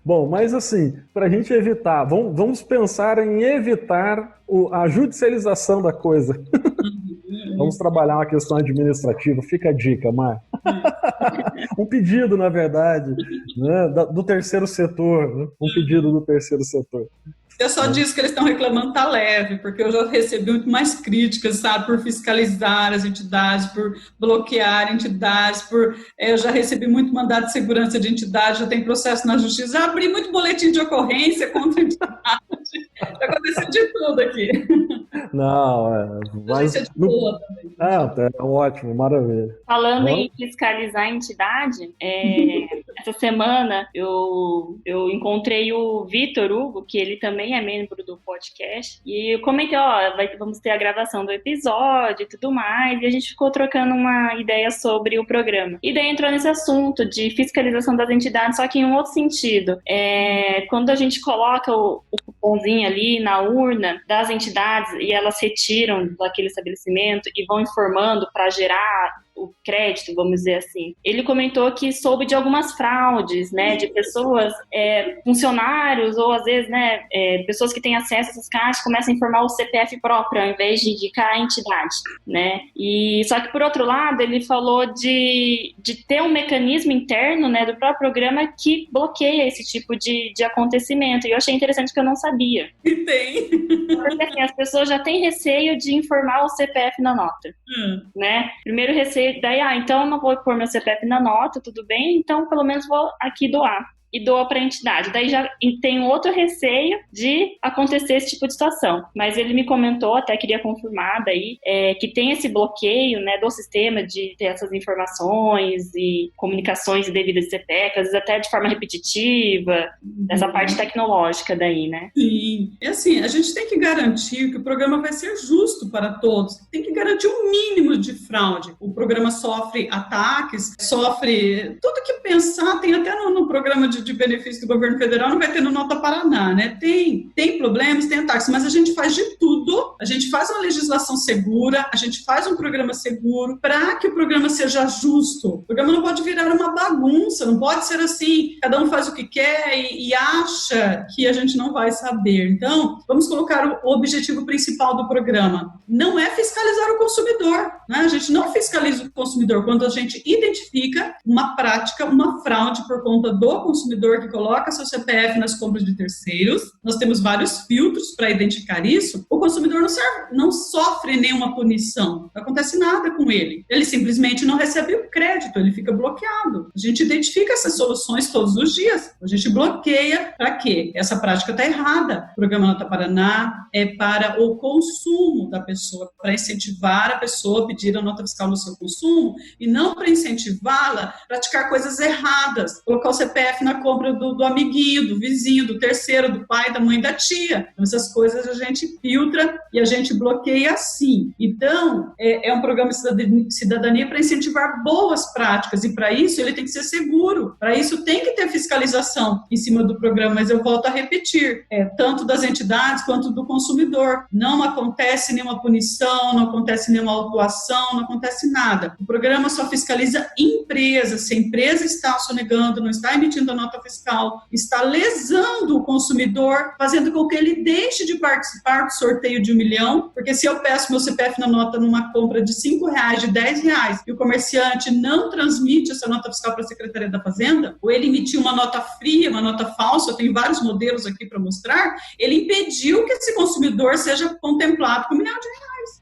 Bom, mas assim, para a gente evitar, vamos pensar em evitar a judicialização da coisa. Vamos trabalhar uma questão administrativa. Fica a dica, Mar. Um pedido, na verdade, né, do terceiro setor. Né? Um pedido do terceiro setor. Eu só disse que eles estão reclamando tá leve, porque eu já recebi muito mais críticas, sabe, por fiscalizar as entidades, por bloquear entidades, eu já recebi muito mandado de segurança de entidade, já tem processo na justiça, já abri muito boletim de ocorrência contra entidade, já aconteceu de tudo aqui. Não, mas... É ótimo, maravilha. Falando em fiscalizar a entidade, essa semana eu encontrei o Vitor Hugo, que ele também é membro do podcast, e eu comentei, vamos ter a gravação do episódio e tudo mais, e a gente ficou trocando uma ideia sobre o programa. E daí entrou nesse assunto de fiscalização das entidades, só que em um outro sentido. Quando a gente coloca o cupomzinho ali na urna das entidades e elas retiram daquele estabelecimento e vão informando para gerar o crédito, vamos dizer assim. Ele comentou que soube de algumas fraudes, né, de pessoas, funcionários ou às vezes, né, pessoas que têm acesso a essas caixas começam a informar o CPF próprio ao invés de indicar a entidade, né. E só que por outro lado ele falou de ter um mecanismo interno, né, do próprio programa que bloqueia esse tipo de acontecimento. E eu achei interessante que eu não sabia. E tem. Porque assim, as pessoas já têm receio de informar o CPF na nota, né? Primeiro receio, daí, então eu não vou pôr meu CPF na nota, tudo bem, então pelo menos vou aqui doar. E doa para a entidade. Daí já tem outro receio de acontecer esse tipo de situação. Mas ele me comentou, até queria confirmar daí, que tem esse bloqueio, né, do sistema de ter essas informações e comunicações devidas de CPF, às vezes até de forma repetitiva, dessa parte tecnológica daí, né? Sim. É assim, a gente tem que garantir que o programa vai ser justo para todos. Tem que garantir um mínimo de fraude. O programa sofre ataques, sofre tudo que pensar, tem até no programa de benefício do governo federal, não vai ter no Nota Paraná, né? Tem problemas, tem ataques, mas a gente faz de tudo, a gente faz uma legislação segura, a gente faz um programa seguro para que o programa seja justo. O programa não pode virar uma bagunça, não pode ser assim, cada um faz o que quer e acha que a gente não vai saber. Então, vamos colocar o objetivo principal do programa. Não é fiscalizar o consumidor, né? A gente não fiscaliza o consumidor quando a gente identifica uma prática, uma fraude por conta do consumidor que coloca seu CPF nas compras de terceiros. Nós temos vários filtros para identificar isso. O consumidor não sofre nenhuma punição, não acontece nada com ele. Ele simplesmente não recebe o crédito, ele fica bloqueado. A gente identifica essas soluções todos os dias. A gente bloqueia para quê? Essa prática está errada. O programa Nota Paraná é para o consumo da pessoa, para incentivar a pessoa a pedir a nota fiscal no seu consumo e não para incentivá-la a praticar coisas erradas, colocar o CPF na compra do amiguinho, do vizinho, do terceiro, do pai, da mãe, da tia. Então, essas coisas a gente filtra e a gente bloqueia assim. Então, é um programa de cidadania para incentivar boas práticas e para isso ele tem que ser seguro. Para isso tem que ter fiscalização em cima do programa, mas eu volto a repetir, tanto das entidades quanto do consumidor. Não acontece nenhuma punição, não acontece nenhuma autuação, não acontece nada. O programa só fiscaliza empresas. Se a empresa está sonegando, não está emitindo a nota fiscal, está lesando o consumidor, fazendo com que ele deixe de participar do sorteio de 1 milhão, porque se eu peço meu CPF na nota numa compra de R$5, de R$10, e o comerciante não transmite essa nota fiscal para a Secretaria da Fazenda, ou ele emitiu uma nota fria, uma nota falsa, eu tenho vários modelos aqui para mostrar, ele impediu que esse consumidor seja contemplado com R$1 milhão,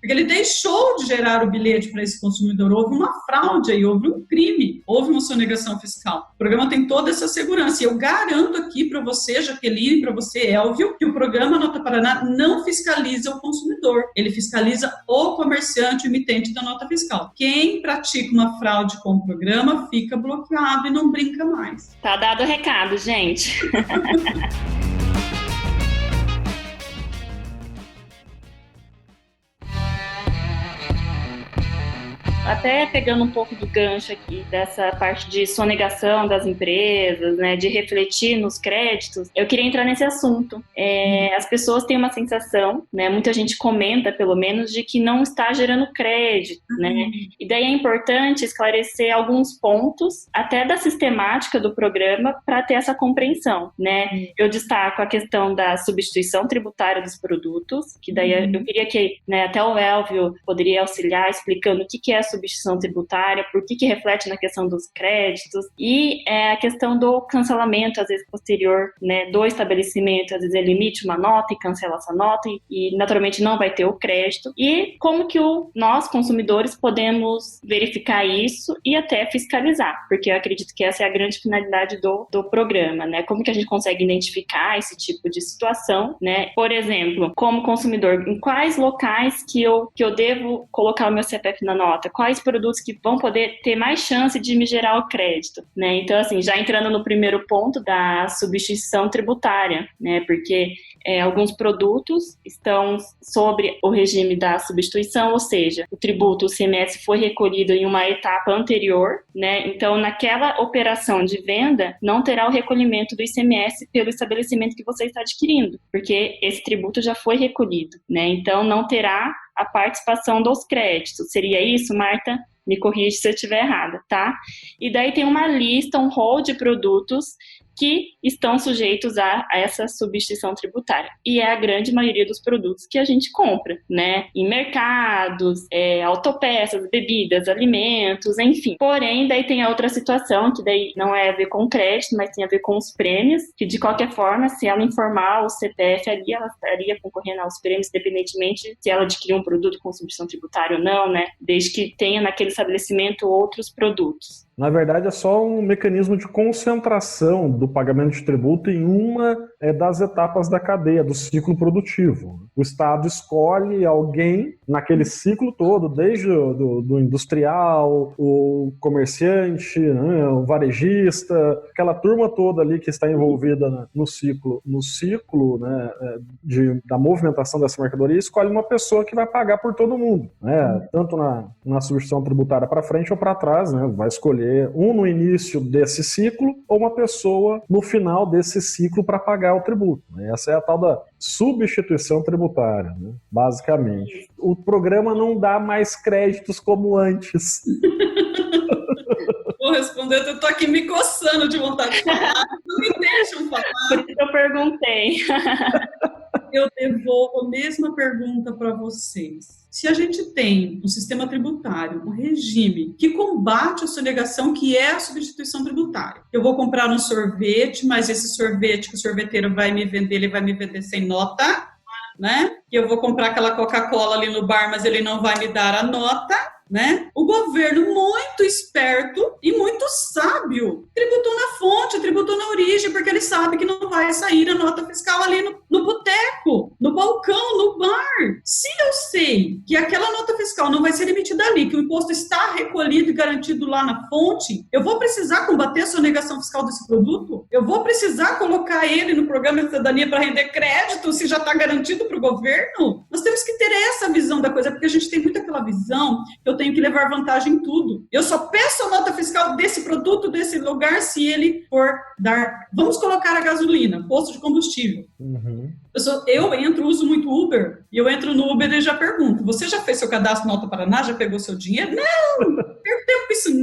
porque ele deixou de gerar o bilhete para esse consumidor. Houve uma fraude aí, houve um crime, houve uma sonegação fiscal. O programa tem toda essa segurança. E eu garanto aqui para você, Jaqueline, para você, Elvio, que o programa Nota Paraná não fiscaliza o consumidor. Ele fiscaliza o comerciante, o emitente da nota fiscal. Quem pratica uma fraude com o programa fica bloqueado e não brinca mais. Tá dado o recado, gente. Até pegando um pouco do gancho aqui dessa parte de sonegação das empresas, né, de refletir nos créditos, eu queria entrar nesse assunto. As pessoas têm uma sensação, né, muita gente comenta, pelo menos, de que não está gerando crédito, né, e daí é importante esclarecer alguns pontos, até da sistemática do programa, para ter essa compreensão, né. Eu destaco a questão da substituição tributária dos produtos, que daí eu queria que, né, até o Elvio poderia auxiliar explicando o que é a substituição tributária, por que reflete na questão dos créditos e a questão do cancelamento, às vezes posterior, né, do estabelecimento, às vezes ele emite uma nota e cancela essa nota e naturalmente não vai ter o crédito, e como que nós, consumidores, podemos verificar isso e até fiscalizar, porque eu acredito que essa é a grande finalidade do programa, né, como que a gente consegue identificar esse tipo de situação, né, por exemplo, como consumidor, em quais locais que eu devo colocar o meu CPF na nota, quais produtos que vão poder ter mais chance de me gerar o crédito, né? Então, assim, já entrando no primeiro ponto da substituição tributária, né? Porque alguns produtos estão sobre o regime da substituição, ou seja, o tributo, o ICMS foi recolhido em uma etapa anterior, né? Então, naquela operação de venda, não terá o recolhimento do ICMS pelo estabelecimento que você está adquirindo, porque esse tributo já foi recolhido, né? Então, não terá a participação dos créditos. Seria isso, Marta? me corrige se eu estiver errada, tá? E daí tem uma lista, um rol de produtos que estão sujeitos a essa substituição tributária. E é a grande maioria dos produtos que a gente compra, né? Em mercados, autopeças, bebidas, alimentos, enfim. Porém, daí tem a outra situação, que daí não é a ver com crédito, mas tem a ver com os prêmios, que de qualquer forma, se ela informar o CPF ali, ela estaria concorrendo aos prêmios, independentemente se ela adquirir um produto com substituição tributária ou não, né? Desde que tenha naquele estabelecimento outros produtos. Na verdade, é só um mecanismo de concentração do pagamento de tributo em uma das etapas da cadeia, do ciclo produtivo. O Estado escolhe alguém naquele ciclo todo, desde do industrial, o comerciante, né, o varejista, aquela turma toda ali que está envolvida no ciclo, né, da movimentação dessa mercadoria, escolhe uma pessoa que vai pagar por todo mundo, né, tanto na substituição tributária para frente ou para trás, né, vai escolher um no início desse ciclo ou uma pessoa no final desse ciclo para pagar o tributo. Essa é a tal da substituição tributária, né? Basicamente. O programa não dá mais créditos como antes. Vou responder, eu tô aqui me coçando de vontade de falar. Não me deixam falar. Por isso eu perguntei. Eu devolvo a mesma pergunta para vocês. Se a gente tem um sistema tributário, um regime que combate a sonegação, que é a substituição tributária. Eu vou comprar um sorvete, mas esse sorvete que o sorveteiro vai me vender, ele vai me vender sem nota, né? E eu vou comprar aquela Coca-Cola ali no bar, mas ele não vai me dar a nota, né? O governo, muito esperto e muito sábio, tributou na fonte, tributou na origem, porque ele sabe que não vai sair a nota fiscal ali no boteco, no balcão, no bar. Se eu sei que aquela nota fiscal não vai ser emitida ali, que o imposto está recolhido e garantido lá na fonte, eu vou precisar combater a sonegação fiscal desse produto? Eu vou precisar colocar ele no programa de cidadania para render crédito, se já está garantido para o governo? Nós temos que ter essa visão da coisa, porque a gente tem muito aquela visão que eu tenho que levar vantagem em tudo. Eu só peço a nota fiscal desse produto, desse lugar, se ele for dar... Vamos colocar a gasolina, posto de combustível. Uhum. Eu uso muito Uber, e eu entro no Uber e já pergunto, você já fez seu cadastro Nota Paraná? Já pegou seu dinheiro? Não! Perco tempo com isso,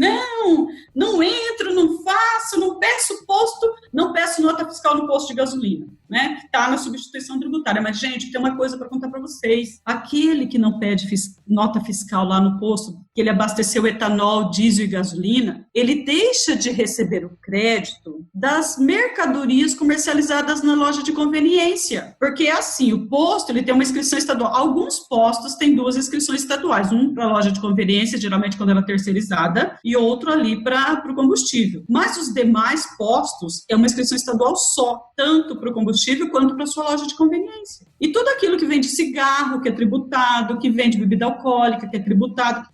não entro, não faço, não peço nota fiscal no posto de gasolina, né? Que está na substituição tributária. Mas, gente, tem uma coisa para contar para vocês. Aquele que não pede nota fiscal lá no posto, que ele abasteceu etanol, diesel e gasolina, ele deixa de receber o crédito das mercadorias comercializadas na loja de conveniência. Porque é assim, o posto ele tem uma inscrição estadual. Alguns postos têm 2 inscrições estaduais. Um para a loja de conveniência, geralmente quando ela é terceirizada, e outro ali para o combustível. Mas os demais postos é uma inscrição estadual só, tanto para o combustível quanto para a sua loja de conveniência. E tudo aquilo que vende cigarro, que é tributado, que vende bebida alcoólica, que é tributado,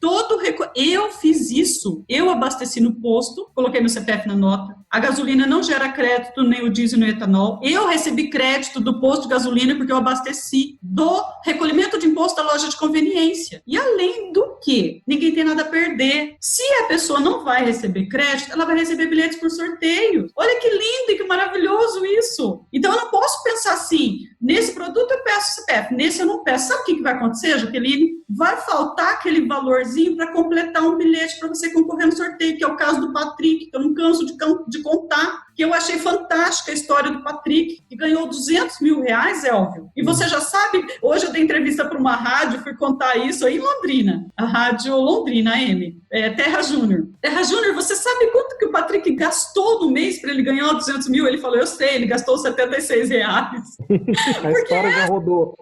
eu fiz isso. Eu abasteci no posto, coloquei meu CPF na nota. A gasolina não gera crédito, nem o diesel, nem o etanol. Eu recebi crédito do posto de gasolina porque eu abasteci do recolhimento de imposto da loja de conveniência. E além do que, ninguém tem nada a perder. Se a pessoa não vai receber crédito, ela vai receber bilhetes por sorteio. Olha que lindo e que maravilhoso isso. Então eu não posso pensar assim, nesse produto eu peço CPF, nesse eu não peço. Sabe o que vai acontecer, Jaqueline? Vai faltar aquele valorzinho para completar um bilhete para você concorrer no sorteio, que é o caso do Patrick, que eu não canso de contar, que eu achei fantástica a história do Patrick, que ganhou R$200 mil, Elvio. E você já sabe, hoje eu dei entrevista para uma rádio, fui contar isso aí em Londrina, a rádio Londrina, AM, Terra Júnior. Terra Júnior, você sabe quanto que o Patrick gastou no mês para ele ganhar R$200 mil? Ele falou, eu sei, ele gastou R$76. A história já rodou.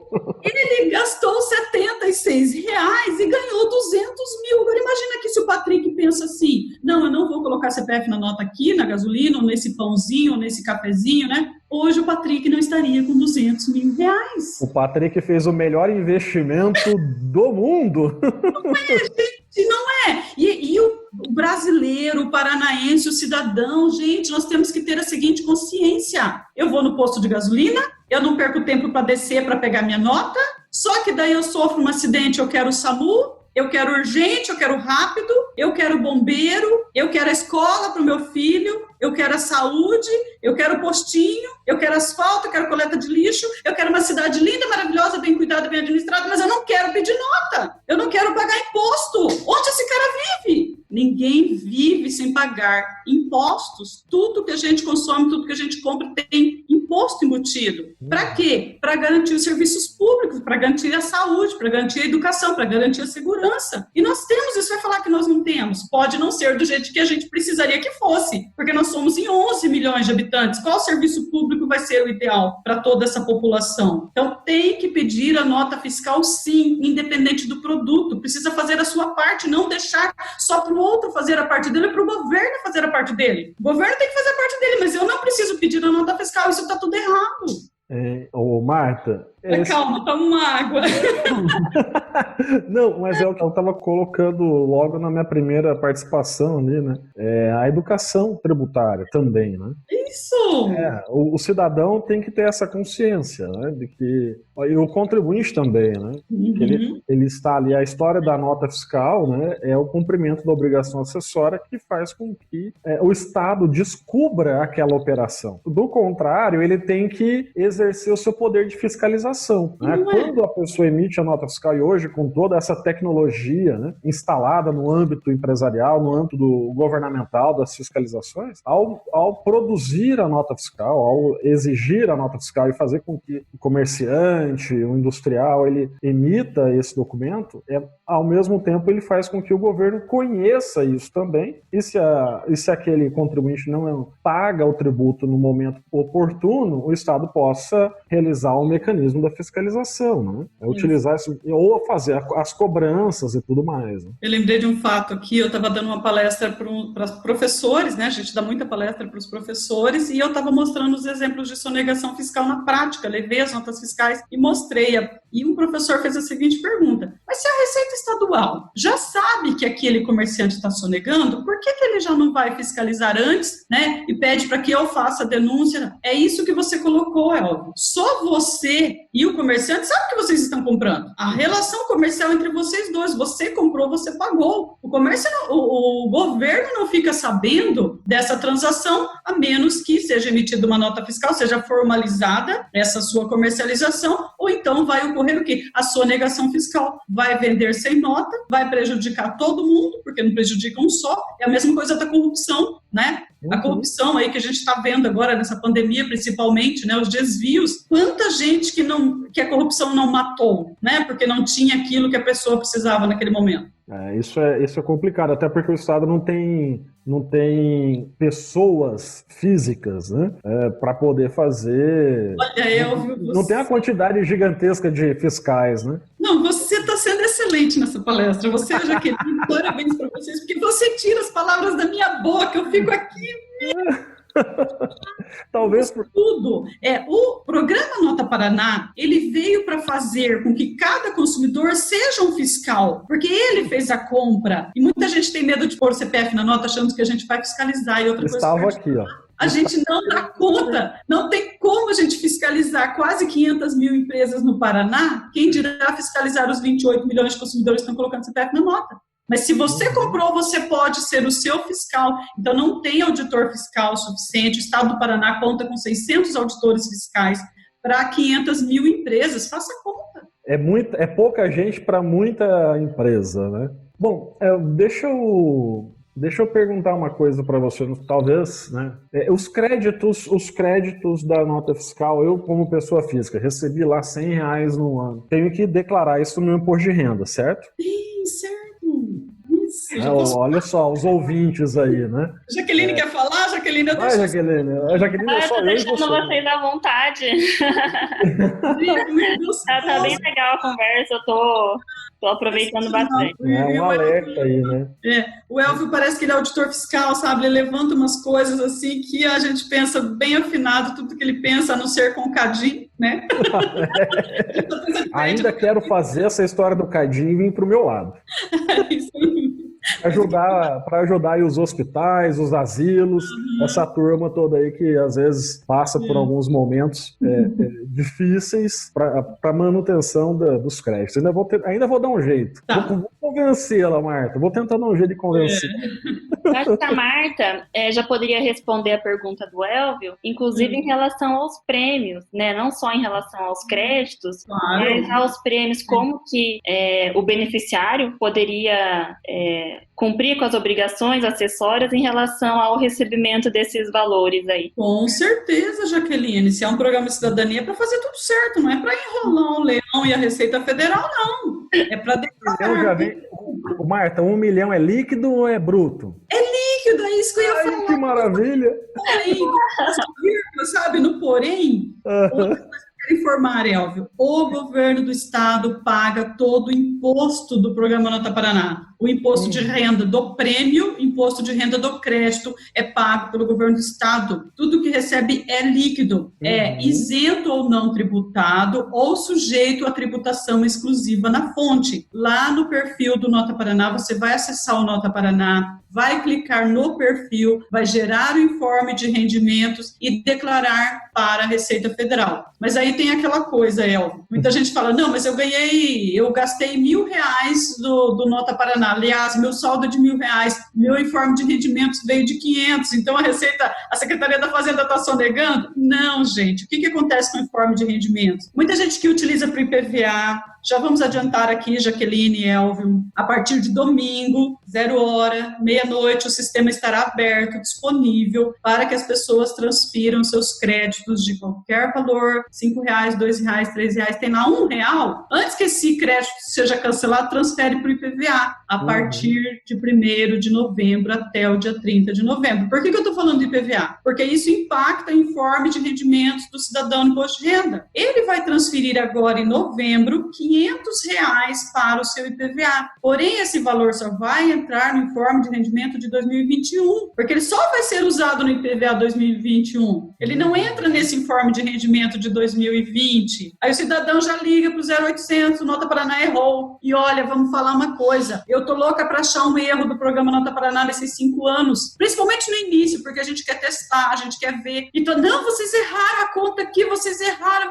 Ele gastou R$76 e ganhou R$200 mil. Agora imagina que se o Patrick pensa assim, não, eu não vou colocar CPF na nota aqui, na gasolina, ou nesse pãozinho, ou nesse cafezinho, né? Hoje o Patrick não estaria com R$200 mil. O Patrick fez o melhor investimento do mundo. Não é, gente, não é. E o brasileiro, o paranaense, o cidadão, gente, nós temos que ter a seguinte consciência. Eu vou no posto de gasolina, eu não perco tempo para descer para pegar minha nota, só que daí eu sofro um acidente, eu quero o SAMU, eu quero urgente, eu quero rápido, eu quero bombeiro, eu quero a escola para o meu filho, eu quero a saúde, eu quero postinho, eu quero asfalto, eu quero coleta de lixo, eu quero uma cidade linda, maravilhosa, bem cuidada, bem administrada, mas eu não quero pedir nota, eu não quero pagar imposto. Onde esse cara vive? ninguém vive sem pagar impostos. Tudo que a gente consome, tudo que a gente compra tem imposto embutido. Para quê? Para garantir os serviços públicos, para garantir a saúde, para garantir a educação, para garantir a segurança. E nós temos isso, vai falar que nós não temos. Pode não ser do jeito que a gente precisaria que fosse, porque nós somos em 11 milhões de habitantes. Qual serviço público vai ser o ideal para toda essa população? Então, tem que pedir a nota fiscal, sim, independente do produto. Precisa fazer a sua parte, não deixar só para o outro fazer a parte dele, para o governo fazer a parte dele. O governo tem que fazer a parte dele, mas eu não preciso pedir a nota fiscal, isso está tudo errado. Ô, Marta... Calma, toma uma água. Não, mas eu estava colocando logo na minha primeira participação ali, né? A educação tributária também, né? Isso! O cidadão tem que ter essa consciência, né? De que, e o contribuinte também, né? Uhum. Ele está ali, a história da nota fiscal, né? É o cumprimento da obrigação acessória que faz com que o Estado descubra aquela operação. Do contrário, ele tem que exercer o seu poder de fiscalização. Né? Quando a pessoa emite a nota fiscal, e hoje com toda essa tecnologia, né, instalada no âmbito empresarial, no âmbito governamental das fiscalizações, ao produzir a nota fiscal, ao exigir a nota fiscal e fazer com que o comerciante, o industrial, ele emita esse documento, ao mesmo tempo ele faz com que o governo conheça isso também, e se aquele contribuinte não paga o tributo no momento oportuno, o Estado possa realizar um mecanismo da fiscalização, né? Utilizar isso, ou fazer as cobranças e tudo mais. Né? Eu lembrei de um fato aqui, eu estava dando uma palestra para professores, né? A gente dá muita palestra para os professores, e eu estava mostrando os exemplos de sonegação fiscal na prática, levei as notas fiscais e mostrei. E um professor fez a seguinte pergunta: mas se a Receita Estadual já sabe que aquele comerciante está sonegando, por que ele já não vai fiscalizar antes, né? E pede para que eu faça a denúncia? É isso que você colocou, Elvio. Só você e o comerciante sabe o que vocês estão comprando. A relação comercial entre vocês dois, você comprou, você pagou. O governo não fica sabendo dessa transação, a menos que seja emitida uma nota fiscal, seja formalizada essa sua comercialização, ou então vai ocorrer o quê? A sonegação fiscal. Vai vender sem nota, vai prejudicar todo mundo, porque não prejudica um só. É a mesma coisa da corrupção, né? A corrupção aí que a gente está vendo agora nessa pandemia, principalmente, né? Os desvios. Quanta gente que a corrupção não matou, né? Porque não tinha aquilo que a pessoa precisava naquele momento. Isso é complicado, até porque o Estado não tem pessoas físicas, né, para poder fazer. Olha, Elvio, não tem a quantidade gigantesca de fiscais, né? Não, você está sendo excelente nessa palestra. Você, Jaqueline, parabéns para vocês, porque você tira as palavras da minha boca. Eu fico aqui. Talvez por tudo. O programa Nota Paraná, ele veio para fazer com que cada consumidor seja um fiscal, porque ele fez a compra. E muita gente tem medo de pôr o CPF na nota, achando que a gente vai fiscalizar e outra coisa. Estava aqui, ó. A gente não dá conta, não tem como a gente fiscalizar quase 500 mil empresas no Paraná, quem dirá fiscalizar os 28 milhões de consumidores que estão colocando CPF na nota. Mas se você comprou, você pode ser o seu fiscal. Então, não tem auditor fiscal suficiente. O Estado do Paraná conta com 600 auditores fiscais para 500 mil empresas. Faça conta. É pouca gente para muita empresa, né? Bom, deixa eu perguntar uma coisa para você, talvez, né? Os créditos da nota fiscal, eu como pessoa física, recebi lá R$100 no ano. Tenho que declarar isso no meu imposto de renda, certo? Sim, certo. Olha só, os ouvintes aí, né? Jaqueline quer falar? Jaqueline, eu deixo. Jaqueline é só eu tô deixando vocês à vontade. Tá bem legal a conversa, eu tô aproveitando bastante. Um alerta aí, né? O Elvio parece que ele é auditor fiscal, sabe? Ele levanta umas coisas assim que a gente pensa bem afinado, tudo que ele pensa, a não ser com o Cadim, né? Ainda quero fazer essa história do Cadim e vir pro meu lado. Isso aí. Para ajudar aí os hospitais, os asilos, essa turma toda aí que às vezes passa por alguns momentos difíceis para manutenção dos créditos. Ainda vou dar um jeito. Tá. Vou convencê-la, Marta. Vou tentar dar um jeito de convencer. Acho que a Marta já poderia responder a pergunta do Elvio, inclusive em relação aos prêmios, né? Não só em relação aos créditos, mas aos prêmios, como que o beneficiário poderia cumprir com as obrigações acessórias em relação ao recebimento desses valores aí. Com certeza, Jaqueline. Se é um programa de cidadania, é para fazer tudo certo, não é para enrolar o Leão e a Receita Federal, não. É para declarar. Marta, 1 milhão é líquido ou é bruto? É líquido, é isso que eu ia falar. Que maravilha! Porém, sabe, no porém, outra coisa que eu quero informar, Elvio, o governo do estado paga todo o imposto do programa Nota Paraná. O imposto de renda do prêmio, imposto de renda do crédito é pago pelo governo do estado. Tudo que recebe é líquido, é isento ou não tributado ou sujeito à tributação exclusiva na fonte. Lá no perfil do Nota Paraná, você vai acessar o Nota Paraná, vai clicar no perfil, vai gerar o informe de rendimentos e declarar para a Receita Federal. Mas aí tem aquela coisa, Elvio. Muita gente fala, não, mas eu gastei R$1.000 do Nota Paraná. Aliás, meu saldo é de R$1.000, meu informe de rendimentos veio de 500, então a Secretaria da Fazenda está sonegando? Não, gente. O que acontece com o informe de rendimentos? Muita gente que utiliza para o IPVA, já vamos adiantar aqui, Jaqueline e Elvio, a partir de domingo, 0h, meia-noite, o sistema estará aberto, disponível, para que as pessoas transfiram seus créditos de qualquer valor, R$5, R$2, R$3, tem lá R$1. Antes que esse crédito seja cancelado, transfere para o IPVA, a partir de 1º de novembro até o dia 30 de novembro. Por que eu estou falando do IPVA? Porque isso impacta o informe de rendimentos do cidadão no imposto de renda. Ele vai transferir agora em novembro R$500 para o seu IPVA. Porém, esse valor só vai entrar no informe de rendimento de 2021, porque ele só vai ser usado no IPVA 2021. Ele não entra nesse informe de rendimento de 2020. Aí o cidadão já liga para o 0800, o Nota Paraná errou. E olha, vamos falar uma coisa, eu tô louca para achar um erro do programa Nota Paraná nesses 5 anos, principalmente no início, porque a gente quer testar, a gente quer ver. Então, não, vocês erraram a conta aqui, vocês erraram.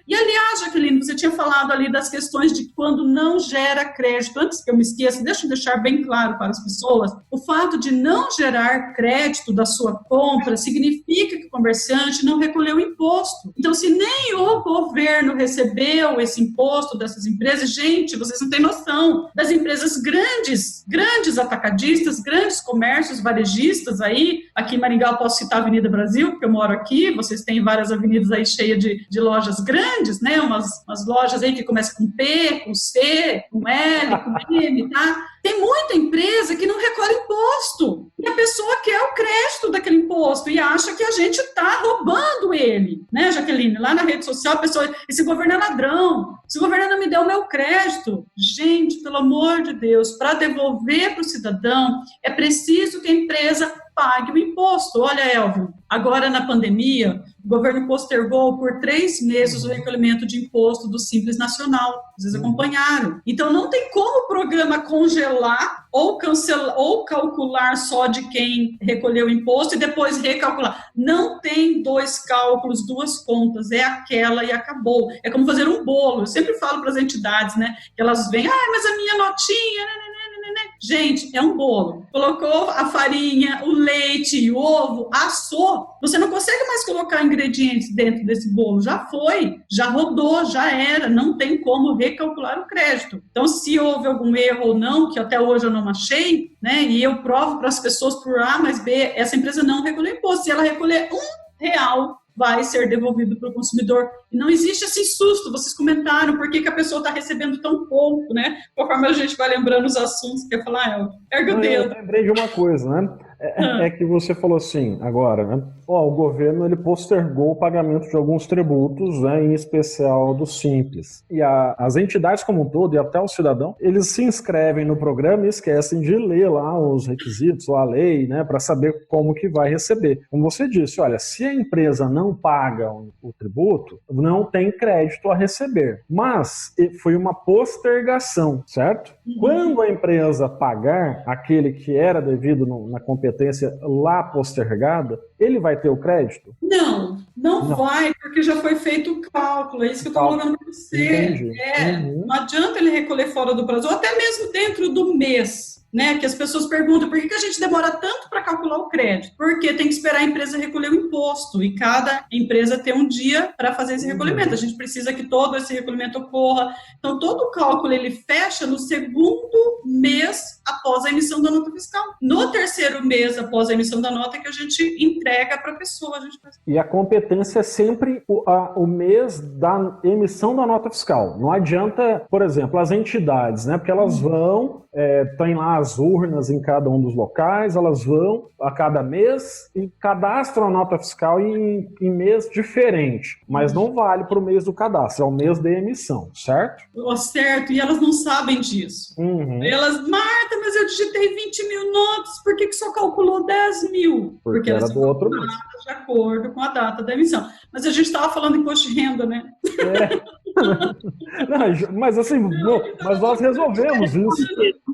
E aliás, Jaqueline, você tinha falado ali das questões de quando não gera crédito. Antes que eu me esqueça, deixa eu deixar bem claro para as pessoas, o fato de não gerar crédito da sua compra significa que o comerciante não recolheu o imposto. Então, se nem o governo recebeu esse imposto dessas empresas, gente, vocês não têm noção das empresas grandes atacadistas, grandes comércios varejistas aí, aqui em Maringá eu posso citar a Avenida Brasil, porque eu moro aqui, vocês têm várias avenidas aí cheias de lojas grandes, né, umas lojas aí que começam com P, com C, com L, com M, tá? Tem muita empresa que não recolhe imposto e a pessoa quer o crédito daquele imposto e acha que a gente está roubando ele, né, Jaqueline? Lá na rede social a pessoa, esse governo é ladrão, esse governo não me deu o meu crédito. Gente, pelo amor de Deus, para devolver para o cidadão é preciso que a empresa pague o imposto. Olha, Elvio, agora na pandemia, o governo postergou por 3 meses o recolhimento de imposto do Simples Nacional. Vocês acompanharam. Então, não tem como o programa congelar ou cancelar ou calcular só de quem recolheu o imposto e depois recalcular. Não tem 2 cálculos, 2 contas. É aquela e acabou. É como fazer um bolo. Eu sempre falo para as entidades, né? Que elas vêm, mas a minha notinha... Gente, é um bolo. Colocou a farinha, o leite e o ovo, assou. Você não consegue mais colocar ingredientes dentro desse bolo. Já foi, já rodou, já era. Não tem como recalcular o crédito. Então, se houve algum erro ou não, que até hoje eu não achei, né? E eu provo para as pessoas por A mais B, essa empresa não recolheu imposto. Se ela recolher R$1, vai ser devolvido para o consumidor. E não existe esse susto, vocês comentaram por que a pessoa está recebendo tão pouco, né? Conforme a gente vai lembrando os assuntos, quer falar, erga o dedo. Eu lembrei de uma coisa, né? É que você falou assim, agora, né? O governo ele postergou o pagamento de alguns tributos, né, em especial do Simples. E as entidades como um todo, e até o cidadão, eles se inscrevem no programa e esquecem de ler lá os requisitos, a lei, né, para saber como que vai receber. Como você disse, olha, se a empresa não paga o tributo, não tem crédito a receber. Mas foi uma postergação, certo? Quando a empresa pagar aquele que era devido na competência lá postergada, ele vai ter o crédito? Não vai, porque já foi feito o cálculo, é isso que eu estou colocando para você. Entendi. Não adianta ele recolher fora do prazo, ou até mesmo dentro do mês. Né, que as pessoas perguntam por que a gente demora tanto para calcular o crédito? Porque tem que esperar a empresa recolher o imposto e cada empresa tem um dia para fazer esse recolhimento. A gente precisa que todo esse recolhimento ocorra. Então, todo o cálculo ele fecha no segundo mês após a emissão da nota fiscal. No terceiro mês após a emissão da nota é que a gente entrega para a pessoa. E a competência é sempre o mês da emissão da nota fiscal. Não adianta, por exemplo, as entidades, né? Porque elas vão, tem lá as urnas em cada um dos locais, elas vão a cada mês e cadastram a nota fiscal em mês diferente, mas não vale para o mês do cadastro, é o mês da emissão, certo? Certo, e elas não sabem disso. Elas, Marta, mas eu digitei 20 mil notas, por que só calculou 10 mil? Porque elas era do outro mês. De acordo com a data da emissão. Mas a gente estava falando em imposto de renda, né? Não, mas assim, mas nós resolvemos isso.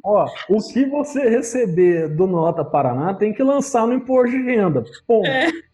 Ó, o que você receber do Nota Paraná tem que lançar no imposto de renda. Ponto.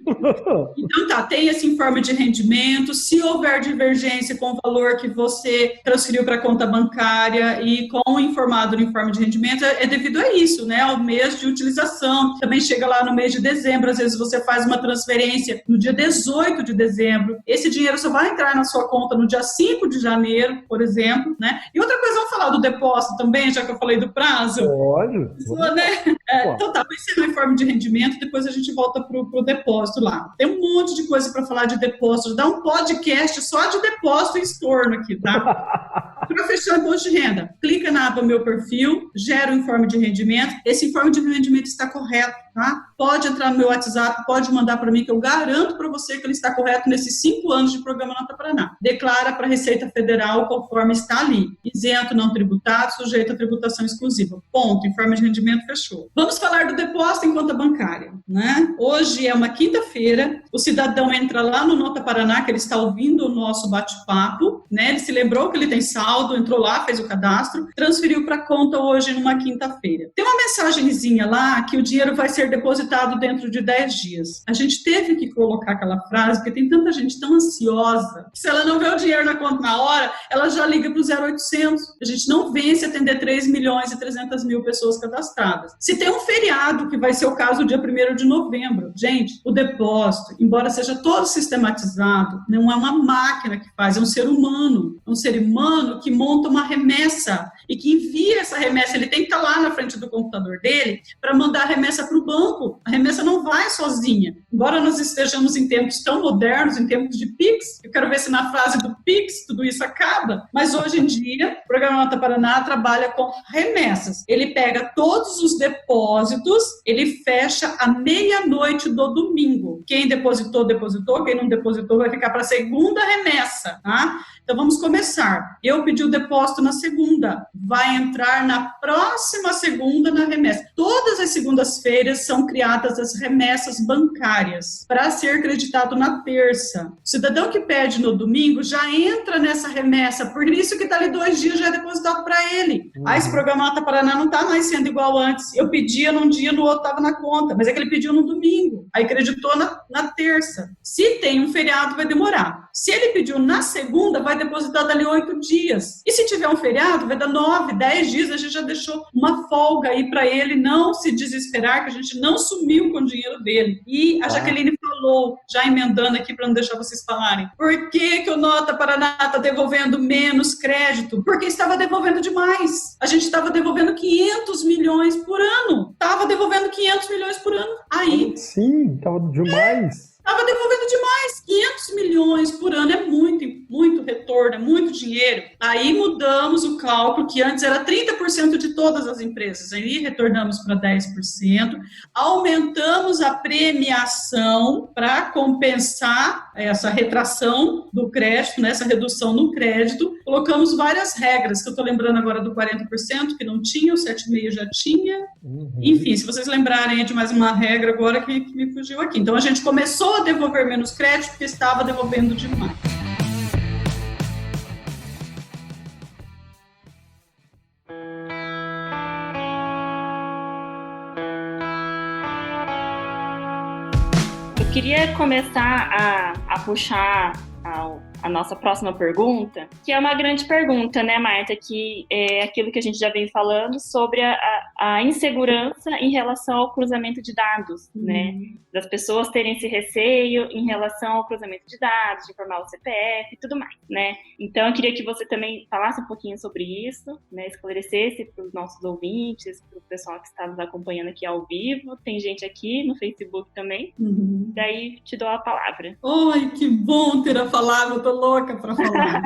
Então tá, tem esse informe de rendimento, se houver divergência com o valor que você transferiu para a conta bancária e com o informado no informe de rendimento, é devido a isso, né, ao mês de utilização. Também chega lá no mês de dezembro, às vezes você faz uma transferência no dia 18 de dezembro, esse dinheiro só vai entrar na sua conta no dia 5 de janeiro, por exemplo, né? E outra coisa, vamos falar do depósito também, já que eu falei do prazo? Pode. Né? Então tá, vai ser no informe de rendimento, depois a gente volta pro depósito lá. Tem um monte de coisa para falar de depósito, dá um podcast só de depósito e estorno aqui, tá? Para fechar o imposto de renda, clica na aba Meu Perfil, gera o informe de rendimento, esse informe de rendimento está correto, tá? Pode entrar no meu WhatsApp, pode mandar para mim, que eu garanto para você que ele está correto nesses 5 anos de programa Nota Paraná. Declara para a Receita Federal conforme está ali. Isento, não tributado, sujeito a tributação exclusiva. Ponto. Informe de rendimento fechou. Vamos falar do depósito em conta bancária, né? Hoje é uma quinta-feira, o cidadão entra lá no Nota Paraná, que ele está ouvindo o nosso bate-papo, né? Ele se lembrou que ele tem saldo, entrou lá, fez o cadastro, transferiu para a conta hoje numa quinta-feira. Tem uma mensagenzinha lá que o dinheiro vai ser depositado dentro de 10 dias. A gente teve que colocar aquela frase, porque tem tanta gente tão ansiosa, que se ela não vê o dinheiro na conta na hora, ela já liga para o 0800. A gente não vence atender 3 milhões e 300 mil pessoas cadastradas. Se tem um feriado, que vai ser o caso do dia 1º de novembro, gente, o depósito, embora seja todo sistematizado, não é uma máquina que faz, é um ser humano. É um ser humano que monta uma remessa e que envia essa remessa. Ele tem que estar lá na frente do computador dele para mandar a remessa para o banco. A remessa não vai sozinha. Embora nós estejamos em tempos tão modernos, em tempos de Pix, eu quero ver se na fase do Pix tudo isso acaba, mas hoje em dia o Programa Nota Paraná trabalha com remessas. Ele pega todos os depósitos, ele fecha à meia-noite do domingo. Quem depositou, depositou. Quem não depositou vai ficar para a segunda remessa, tá? Então vamos começar. Eu pedi o depósito na segunda, vai entrar na próxima segunda na remessa. Todas as segundas-feiras são criadas as remessas bancárias para ser creditado na terça. O cidadão que pede no domingo já entra nessa remessa, por isso que está ali 2 dias já é depositado para ele. Esse programa Nota Paraná não está mais sendo igual antes. Eu pedia num dia, no outro estava na conta, mas é que ele pediu no domingo, aí creditou na terça. Se tem um feriado, vai demorar. Se ele pediu na segunda, vai depositar dali 8 dias. E se tiver um feriado, vai dar 9, 10 dias, a gente já deixou uma folga aí para ele não se desesperar, que a gente não sumiu com o dinheiro dele. E a Jaqueline falou, já emendando aqui para não deixar vocês falarem, por que o Nota Paraná está devolvendo menos crédito? Porque estava devolvendo demais. A gente estava devolvendo 500 milhões por ano. Estava devolvendo 500 milhões por ano. Aí... Sim, estava demais. Estava devolvendo demais, 500 milhões por ano, é muito retorno, é muito dinheiro. Aí mudamos o cálculo, que antes era 30% de todas as empresas, aí retornamos para 10%, aumentamos a premiação para compensar essa retração do crédito, né, essa redução no crédito, colocamos várias regras, que eu estou lembrando agora do 40%, que não tinha, o 7,5% já tinha, enfim, se vocês lembrarem é de mais uma regra agora que me fugiu aqui. Então a gente começou a devolver menos crédito porque estava devolvendo demais. Eu queria começar a puxar a nossa próxima pergunta, que é uma grande pergunta, né, Marta? Que é aquilo que a gente já vem falando sobre a insegurança em relação ao cruzamento de dados, né? Das pessoas terem esse receio em relação ao cruzamento de dados, de informar o CPF e tudo mais, né? Então, eu queria que você também falasse um pouquinho sobre isso, né? Esclarecesse para os nossos ouvintes, para o pessoal que está nos acompanhando aqui ao vivo. Tem gente aqui no Facebook também. Daí, te dou a palavra. Oi, que bom ter a palavra, eu tô louca para falar.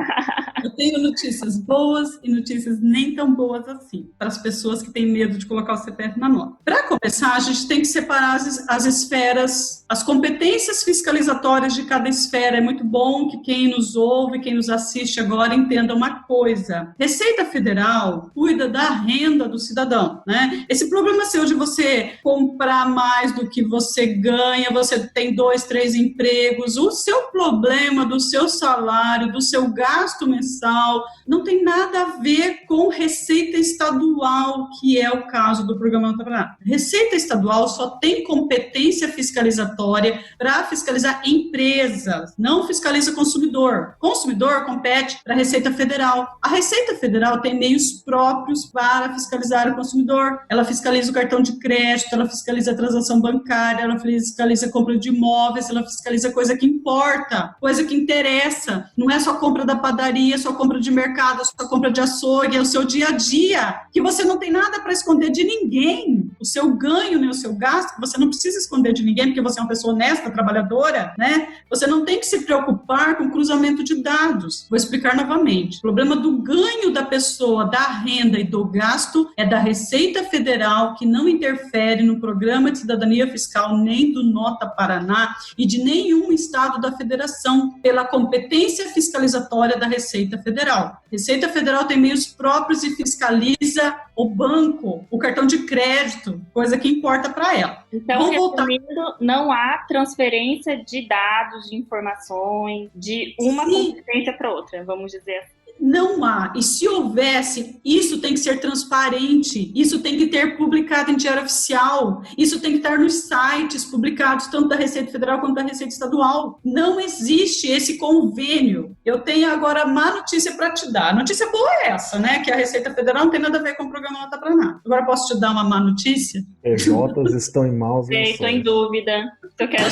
Eu tenho notícias boas e notícias nem tão boas assim, para as pessoas que têm medo de colocar o CPF na nota. Para começar, a gente tem que separar as esferas, as competências fiscalizatórias de cada esfera. É muito bom que quem nos ouve, quem nos assiste agora, entenda uma coisa. Receita Federal cuida da renda do cidadão, né? Esse problema seu de você comprar mais do que você ganha, você tem 2, 3 empregos, o seu problema do seu salário, do seu gasto mensal, não tem nada a ver com receita estadual, que é o caso do Programa Nota Paraná. Receita estadual só tem competência fiscalizatória para fiscalizar empresas, não fiscaliza consumidor. Consumidor compete para a Receita Federal. A Receita Federal tem meios próprios para fiscalizar o consumidor. Ela fiscaliza o cartão de crédito, ela fiscaliza a transação bancária, ela fiscaliza a compra de imóveis, ela fiscaliza coisa que importa, coisa que interessa. Não é só compra da padaria, só compra de mercado, só compra de açougue, é o seu dia a dia, que você não tem nada para esconder de ninguém. O seu ganho, né, o seu gasto, você não precisa esconder de ninguém, porque você é uma pessoa honesta, trabalhadora, né? Você não tem que se preocupar com cruzamento de dados. Vou explicar novamente. O problema do ganho da pessoa, da renda e do gasto é da Receita Federal, que não interfere no Programa de Cidadania Fiscal, nem do Nota Paraná e de nenhum estado da federação, pela competência fiscalizatória da Receita Federal. Receita Federal tem meios próprios e fiscaliza o banco, o cartão de crédito, coisa que importa para ela. Então, resumindo, não há transferência de dados, de informações, de uma competência para outra, vamos dizer assim. Não há. E se houvesse, isso tem que ser transparente, isso tem que ter publicado em diário oficial, isso tem que estar nos sites publicados, tanto da Receita Federal quanto da Receita Estadual. Não existe esse convênio. Eu tenho agora má notícia para te dar. A notícia boa é essa, né? Que a Receita Federal não tem nada a ver com o Programa Nota Paraná. Agora posso te dar uma má notícia? PJs estão em maus lençóis. Estou em dúvida. Eu quero...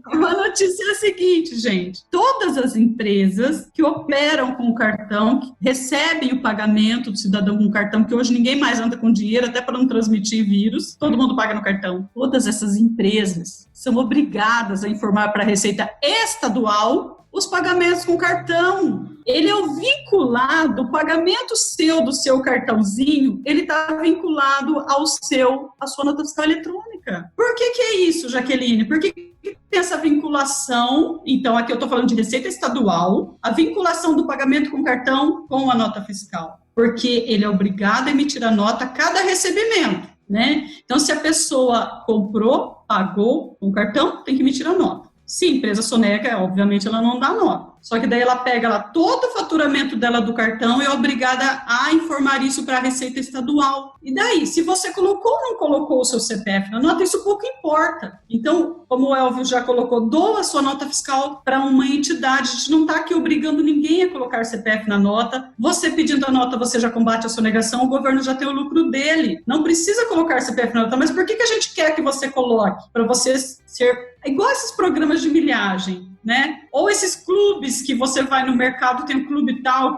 A notícia é a seguinte, gente. Todas as empresas que operam com o cartão, que recebem o pagamento do cidadão com cartão, que hoje ninguém mais anda com dinheiro, até para não transmitir vírus, todo mundo paga no cartão. Todas essas empresas são obrigadas a informar para a Receita Estadual os pagamentos com cartão. Ele é o vinculado, o pagamento seu do seu cartãozinho, ele está vinculado à sua nota fiscal eletrônica. Por que é isso, Jaqueline? Por que tem essa vinculação? Então, aqui eu estou falando de Receita Estadual, a vinculação do pagamento com cartão com a nota fiscal. Porque ele é obrigado a emitir a nota a cada recebimento, né? Então, se a pessoa comprou, pagou com cartão, tem que emitir a nota. Se a empresa sonega, obviamente ela não dá nota. Só que daí ela pega lá todo o faturamento dela do cartão e é obrigada a informar isso para a Receita Estadual. E daí, se você colocou ou não colocou o seu CPF na nota, isso pouco importa. Então, como o Elvio já colocou, doa a sua nota fiscal para uma entidade. A gente não está aqui obrigando ninguém a colocar CPF na nota. Você pedindo a nota, você já combate a sonegação, o governo já tem o lucro dele. Não precisa colocar CPF na nota. Mas por que a gente quer que você coloque? Para você ser igual esses programas de milhagem, né? Ou esses clubes que você vai no mercado, tem o clube tal,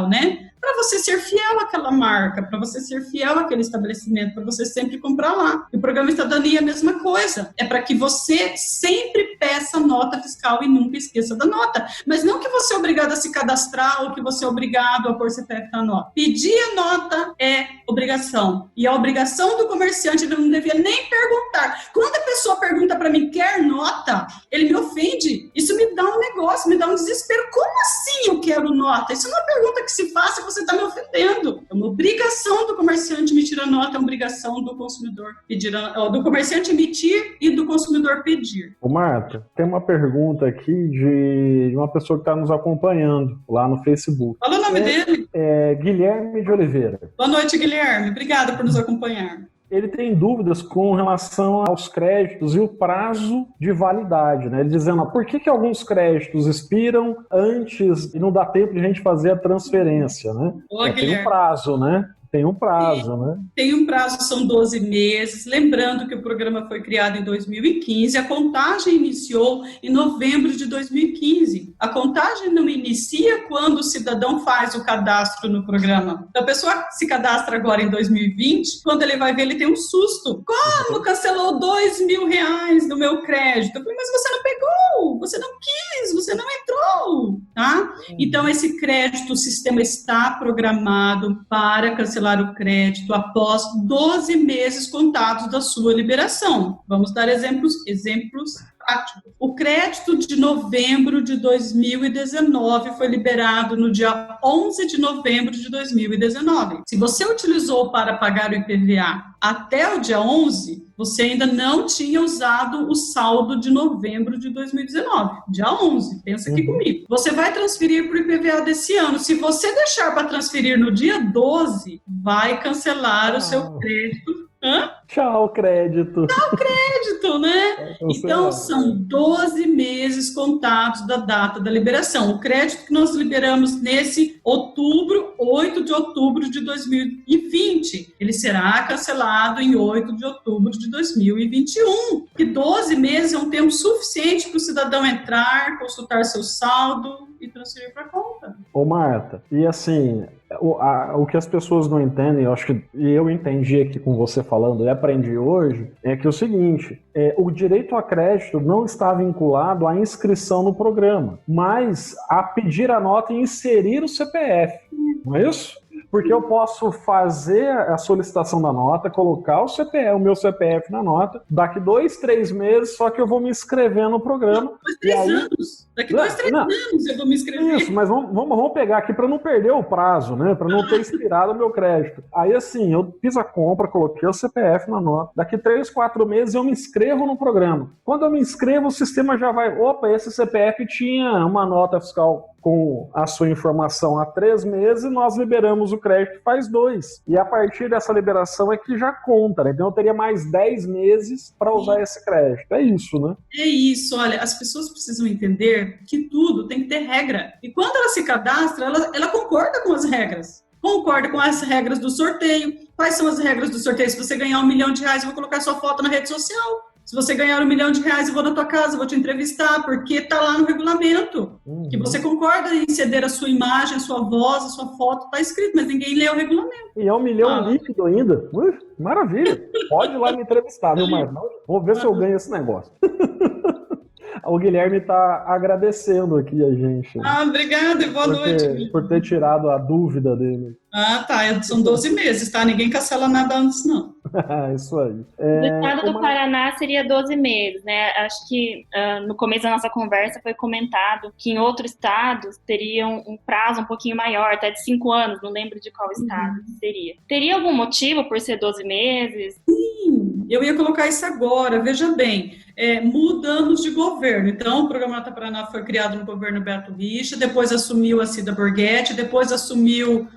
né? Para você ser fiel àquela marca, para você ser fiel àquele estabelecimento, para você sempre comprar lá. E o Programa Cidadania é a mesma coisa. É para que você sempre peça nota fiscal e nunca esqueça da nota. Mas não que você é obrigado a se cadastrar ou que você é obrigado a pôr CPF na nota. Pedir a nota é obrigação. E a obrigação do comerciante, ele não devia nem perguntar. Quando a pessoa pergunta para mim, quer nota? Ele me ofende. Isso me dá um negócio, me dá um desespero. Como assim eu quero nota? Isso é uma pergunta que se faz se você está me ofendendo. É uma obrigação do comerciante emitir a nota, é uma obrigação do consumidor pedir, do comerciante emitir e do consumidor pedir. Ô Marta, tem uma pergunta aqui de uma pessoa que está nos acompanhando lá no Facebook. Fala o nome dele. É Guilherme de Oliveira. Boa noite, Guilherme. Obrigada por nos acompanhar. ele tem dúvidas com relação aos créditos e o prazo de validade, né? Ele dizendo, por que alguns créditos expiram antes e não dá tempo de a gente fazer a transferência, né? Tem um prazo, né? Tem um prazo, né? Tem um prazo, são 12 meses. Lembrando que o programa foi criado em 2015, a contagem iniciou em novembro de 2015. A contagem não inicia quando o cidadão faz o cadastro no programa. Então, a pessoa se cadastra agora em 2020, quando ele vai ver, ele tem um susto. Como cancelou R$2.000 do meu crédito? Eu falei, mas você não pegou, você não quis, você não entrou, tá? Então, esse crédito, o sistema está programado para cancelar o crédito após 12 meses contados da sua liberação. Vamos dar exemplos práticos. O crédito de novembro de 2019 foi liberado no dia 11 de novembro de 2019. Se você utilizou para pagar o IPVA até o dia 11, você ainda não tinha usado o saldo de novembro de 2019. Dia 11, pensa aqui comigo. Você vai transferir para o IPVA desse ano. Se você deixar para transferir no dia 12, vai cancelar o seu crédito. Tchau, crédito. Tchau, crédito, né? Então, são 12 meses contados da data da liberação. O crédito que nós liberamos nesse outubro, 8 de outubro de 2020, ele será cancelado em 8 de outubro de 2021. E 12 meses é um tempo suficiente para o cidadão entrar, consultar seu saldo e transferir para a conta. Ô, Marta, e assim, o que as pessoas não entendem, eu acho que eu entendi aqui com você falando e aprendi hoje, é que é o seguinte, o direito a crédito não está vinculado à inscrição no programa, mas a pedir a nota e inserir o CPF, não é isso? Porque eu posso fazer a solicitação da nota, colocar o meu CPF na nota, daqui 2, 3 meses, só que eu vou me inscrever no programa. Daqui 2, 3 anos eu vou me inscrever. Isso, mas vamos pegar aqui para não perder o prazo, né? Para não ter expirado o meu crédito. Aí assim, eu fiz a compra, coloquei o CPF na nota. Daqui 3, 4 meses eu me inscrevo no programa. Quando eu me inscrevo, o sistema já vai... Opa, esse CPF tinha uma nota fiscal com a sua informação há 3 meses e nós liberamos o crédito faz 2. E a partir dessa liberação é que já conta, né? Então eu teria mais 10 meses para usar esse crédito. É isso, né? É isso. Olha, as pessoas precisam entender que tudo tem que ter regra. E quando ela se cadastra, ela concorda com as regras. Concorda com as regras do sorteio. Quais são as regras do sorteio? Se você ganhar R$1 milhão, eu vou colocar sua foto na rede social. Se você ganhar R$1 milhão, eu vou na tua casa, vou te entrevistar, porque está lá no regulamento. Que você concorda em ceder a sua imagem, a sua voz, a sua foto, está escrito, mas ninguém lê o regulamento. E é R$1 milhão líquido ainda. Maravilha. Pode ir lá me entrevistar, viu, Marcos? Vamos ver se eu ganho esse negócio. O Guilherme está agradecendo aqui a gente. Obrigada e boa noite. Por ter tirado a dúvida dele. Tá. São 12 meses, tá? Ninguém cancela nada antes, não. Isso aí. No estado do Paraná seria 12 meses, né? Acho que no começo da nossa conversa foi comentado que em outros estados teriam um prazo um pouquinho maior, até de 5 anos, não lembro de qual estado seria. Teria algum motivo por ser 12 meses? Sim, eu ia colocar isso agora. Veja bem, mudamos de governo. Então, o Programa Nota Paraná foi criado no governo Beto Richa, depois assumiu a Cida Borghetti, depois assumiu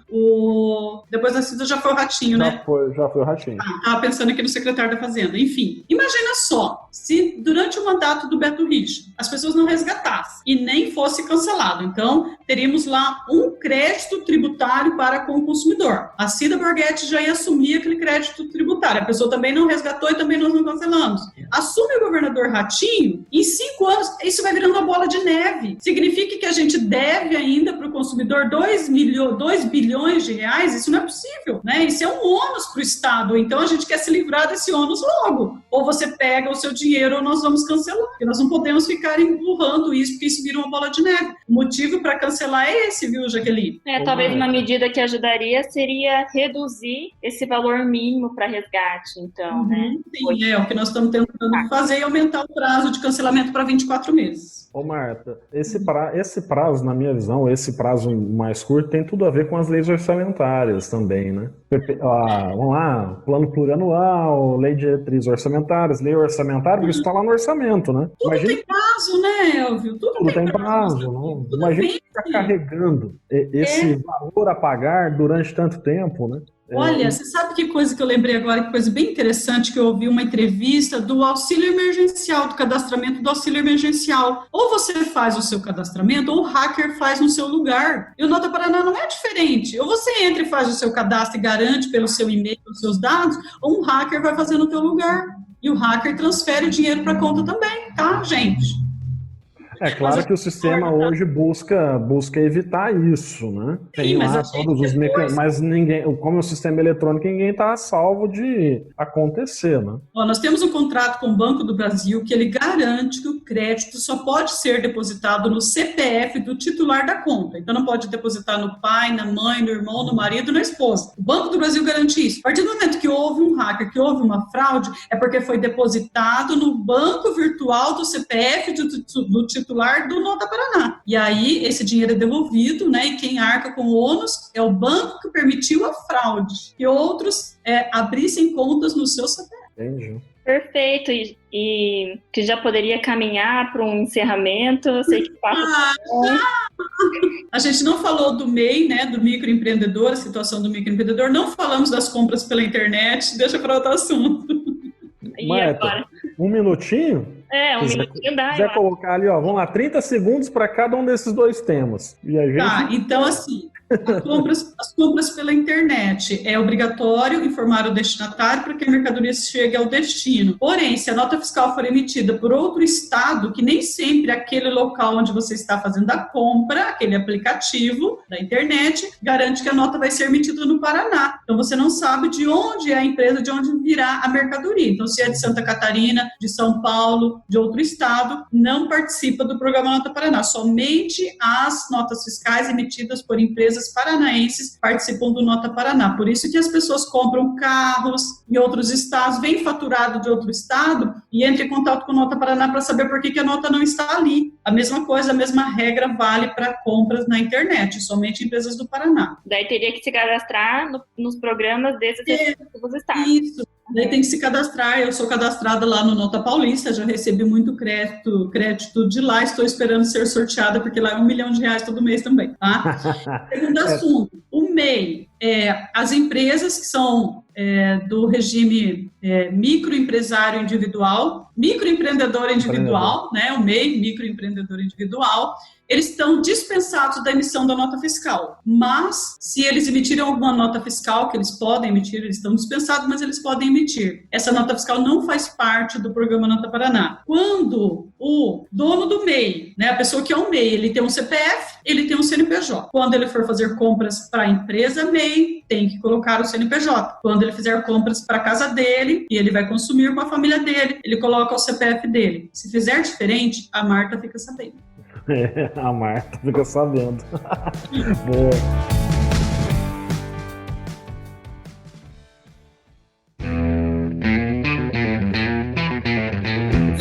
Depois da Cida já foi o Ratinho, né? Já foi o Ratinho. Estava pensando aqui no secretário da Fazenda. Enfim, imagina só, se durante o mandato do Beto Richa as pessoas não resgatassem e nem fosse cancelado. Então, teríamos lá um crédito tributário para com o consumidor. A Cida Borghetti já ia assumir aquele crédito tributário. A pessoa também não resgatou e também nós não cancelamos. Assume o governador Ratinho, em 5 anos, isso vai virando uma bola de neve. Significa que a gente deve ainda para o consumidor 2 bilhões de reais? Isso não é possível, né? Isso é um ônus para o Estado. Então, a gente quer se livrar desse ônus logo. Ou você pega o seu dinheiro ou nós vamos cancelar. Porque nós não podemos ficar empurrando isso, porque isso vira uma bola de neve. O motivo para cancelar é esse, viu, Jaqueline? Talvez uma medida que ajudaria seria reduzir esse valor mínimo para resgate, então, né? Sim, é o que nós estamos tentando fazer e aumentar o prazo de cancelamento para 24 meses. Ô Marta, esse prazo, na minha visão, esse prazo mais curto tem tudo a ver com as leis orçamentárias também, né? Vamos lá, plano plurianual, lei de diretrizes orçamentárias, lei orçamentária, porque isso está lá no orçamento, né? Tudo tem prazo, né, Elvio? Tudo tem prazo. Né? Imagina ficar carregando esse valor a pagar durante tanto tempo, né? Olha, você sabe que coisa que eu lembrei agora, que coisa bem interessante, que eu ouvi uma entrevista do auxílio emergencial, do cadastramento do auxílio emergencial. Ou você faz o seu cadastramento, ou o hacker faz no seu lugar. E o Nota Paraná não é diferente. Ou você entra e faz o seu cadastro e garante pelo seu e-mail, pelos seus dados, ou um hacker vai fazer no teu lugar. E o hacker transfere o dinheiro para a conta também, tá, gente? É claro que o sistema hoje busca evitar isso, né? Tem lá todos os mecanismos, mas ninguém, como é um sistema eletrônico, ninguém está a salvo de acontecer, né? Ó, nós temos um contrato com o Banco do Brasil que ele garante que o crédito só pode ser depositado no CPF do titular da conta. Então não pode depositar no pai, na mãe, no irmão, no marido, na esposa. O Banco do Brasil garante isso. A partir do momento que houve um hacker, que houve uma fraude, é porque foi depositado no banco virtual do CPF do titular do Nota Paraná. E aí, esse dinheiro é devolvido, né? E quem arca com o ônus é o banco que permitiu a fraude. Que outros abrissem contas no seu CPF. Entendi. Perfeito. E que já poderia caminhar para um encerramento. Eu sei que a gente não falou do MEI, né? Do microempreendedor, a situação do microempreendedor. Não falamos das compras pela internet. Deixa para outro assunto. E Marta, agora? Um minutinho? Minutinho dá. Quiser colocar ali, ó, vamos lá, 30 segundos para cada um desses dois temas. E a gente... Tá, então assim, as compras pela internet é obrigatório informar o destinatário para que a mercadoria chegue ao destino. Porém, se a nota fiscal for emitida por outro estado, que nem sempre é aquele local onde você está fazendo a compra, aquele aplicativo da internet, garante que a nota vai ser emitida no Paraná. Então você não sabe de onde é a empresa, de onde virá a mercadoria. Então se é de Santa Catarina, de São Paulo, de outro estado, não participa do programa Nota Paraná. Somente as notas fiscais emitidas por empresas paranaenses participam do Nota Paraná. Por isso que as pessoas compram carros em outros estados, vem faturado de outro estado e entra em contato com o Nota Paraná para saber por que a nota não está ali. A mesma coisa, a mesma regra vale para compras na internet, somente empresas do Paraná. Daí teria que se cadastrar nos programas desses estados. Isso. Daí tem que se cadastrar, eu sou cadastrada lá no Nota Paulista, já recebi muito crédito de lá, estou esperando ser sorteada, porque lá é R$1 milhão todo mês também, tá? Segundo assunto, o MEI, as empresas que são do regime microempresário individual, microempreendedor individual, né, o MEI, microempreendedor individual, eles estão dispensados da emissão da nota fiscal. Mas, se eles emitirem alguma nota fiscal, que eles podem emitir, eles estão dispensados, mas eles podem emitir. Essa nota fiscal não faz parte do programa Nota Paraná. Quando o dono do MEI, né, a pessoa que é um MEI, ele tem um CPF, ele tem um CNPJ. Quando ele for fazer compras para a empresa MEI, tem que colocar o CNPJ. Quando ele fizer compras para a casa dele, e ele vai consumir com a família dele, ele coloca o CPF dele. Se fizer diferente, a Marta fica sabendo. A Marta fica sabendo. Boa.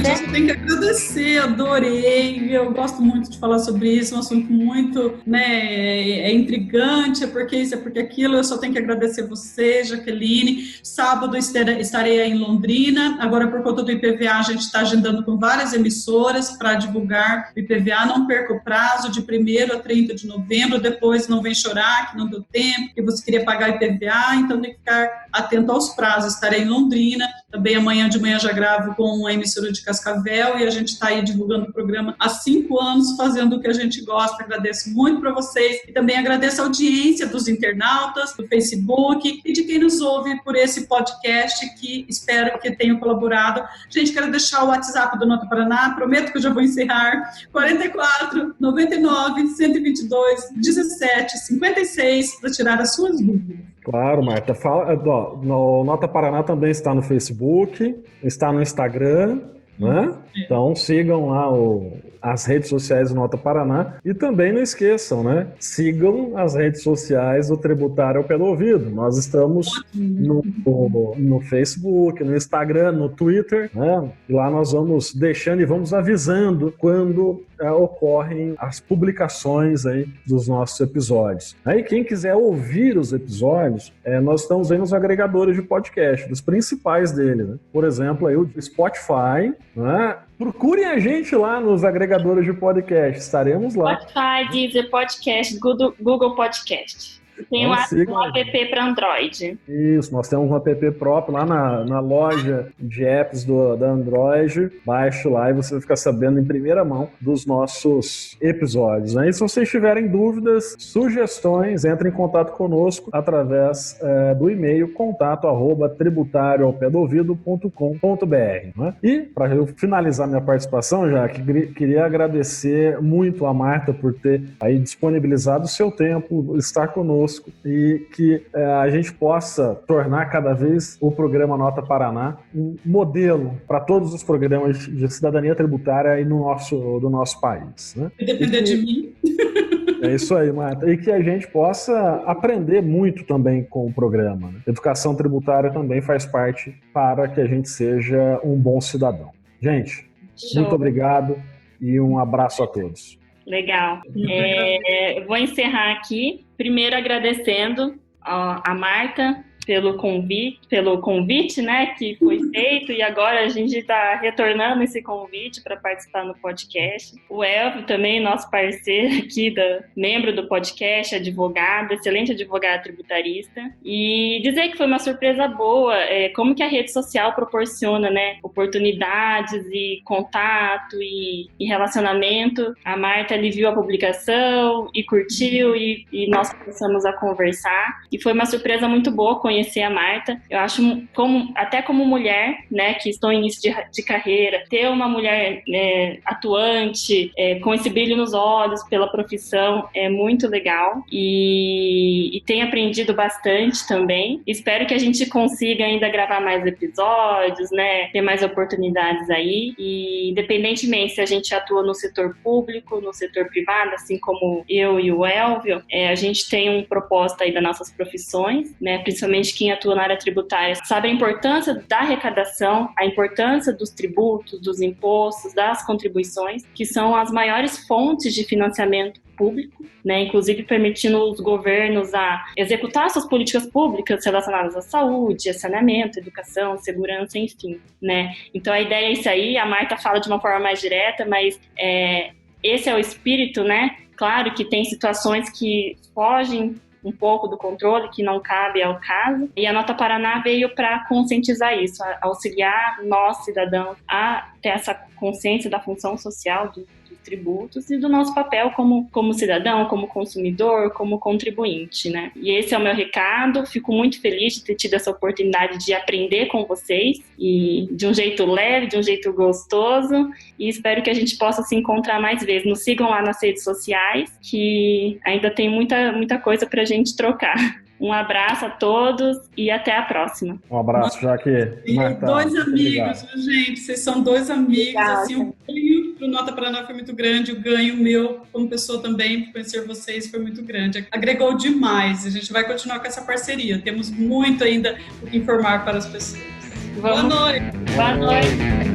Eu tenho que agradecer, adorei, eu gosto muito de falar sobre isso, é um assunto muito, né, intrigante, é porque isso, é porque aquilo, eu só tenho que agradecer você, Jaqueline. Sábado estarei aí em Londrina, agora por conta do IPVA a gente está agendando com várias emissoras para divulgar o IPVA, não perca o prazo de 1º a 30 de novembro, depois não vem chorar que não deu tempo, que você queria pagar IPVA, então tem que ficar atento aos prazos. Estarei em Londrina, também amanhã de manhã já gravo com a emissora de Cascavel e a gente está aí divulgando o programa há 5 anos, fazendo o que a gente gosta. Agradeço muito para vocês e também agradeço a audiência dos internautas, do Facebook e de quem nos ouve por esse podcast, que espero que tenham colaborado. Gente, quero deixar o WhatsApp do Nota Paraná, prometo que eu já vou encerrar, 44 99 122 17 56, para tirar as suas dúvidas. Claro, Marta. No Nota Paraná também está no Facebook, está no Instagram, né? Então sigam lá as redes sociais do Nota Paraná e também não esqueçam, né? Sigam as redes sociais do Tributário ao Pé do Ouvido. Nós estamos no Facebook, no Instagram, no Twitter, né? E lá nós vamos deixando e vamos avisando quando ocorrem as publicações aí dos nossos episódios. Aí quem quiser ouvir os episódios, nós estamos aí nos agregadores de podcast, dos principais deles, né? Por exemplo, aí o Spotify, né? Procurem a gente lá nos agregadores de podcast, estaremos lá. Spotify, Deezer Podcast, Google Podcast. Tem um app para Android. Isso, nós temos um app próprio lá na loja de apps da Android. Baixe lá e você vai ficar sabendo em primeira mão dos nossos episódios, né? E se vocês tiverem dúvidas, sugestões, entre em contato conosco através do e-mail contato@tributarioaopédoouvido.com.br, né? E para eu finalizar minha participação, já queria agradecer muito a Marta por ter aí disponibilizado o seu tempo, estar conosco e que a gente possa tornar cada vez o programa Nota Paraná um modelo para todos os programas de cidadania tributária aí do nosso país, né? Depender de mim. É isso aí, Marta. E que a gente possa aprender muito também com o programa, né? Educação tributária também faz parte para que a gente seja um bom cidadão. Gente, muito obrigado e um abraço a todos. Legal. Vou encerrar aqui, primeiro agradecendo a Marta pelo convite, né, que foi feito, e agora a gente está retornando esse convite para participar no podcast. O Elvio também, nosso parceiro aqui, membro do podcast, advogado, excelente advogado tributarista, e dizer que foi uma surpresa boa, como que a rede social proporciona, né, oportunidades e contato e relacionamento. A Marta ali viu a publicação e curtiu, e nós começamos a conversar, e foi uma surpresa muito boa conhecer a Marta. Eu acho, até como mulher, né, que estou em início de carreira, ter uma mulher atuante, com esse brilho nos olhos pela profissão, é muito legal, e tenho aprendido bastante também. Espero que a gente consiga ainda gravar mais episódios, né, ter mais oportunidades aí, e independentemente se a gente atua no setor público, no setor privado, assim como eu e o Elvio, a gente tem um propósito aí das nossas profissões, né, principalmente quem atua na área tributária, sabe a importância da arrecadação, a importância dos tributos, dos impostos, das contribuições, que são as maiores fontes de financiamento público, né, inclusive permitindo os governos a executar suas políticas públicas relacionadas à saúde, a saneamento, educação, segurança, enfim, né. Então a ideia é isso aí, a Marta fala de uma forma mais direta, mas esse é o espírito, né. Claro que tem situações que fogem um pouco do controle, que não cabe ao caso, e a Nota Paraná veio para conscientizar isso, auxiliar nós, cidadãos, a ter essa consciência da função social dos tributos e do nosso papel como cidadão, como consumidor, como contribuinte, né? E esse é o meu recado. Fico muito feliz de ter tido essa oportunidade de aprender com vocês, e de um jeito leve, de um jeito gostoso, e espero que a gente possa se encontrar mais vezes. Nos sigam lá nas redes sociais, que ainda tem muita coisa pra gente trocar. Um abraço a todos e até a próxima. Um abraço, Jaque. Marta, dois amigos, gente. Vocês são dois amigos. Assim, o ganho pro Nota Paraná foi muito grande, o ganho meu como pessoa também, por conhecer vocês, foi muito grande. Agregou demais. A gente vai continuar com essa parceria. Temos muito ainda o que informar para as pessoas. Boa noite. Boa noite.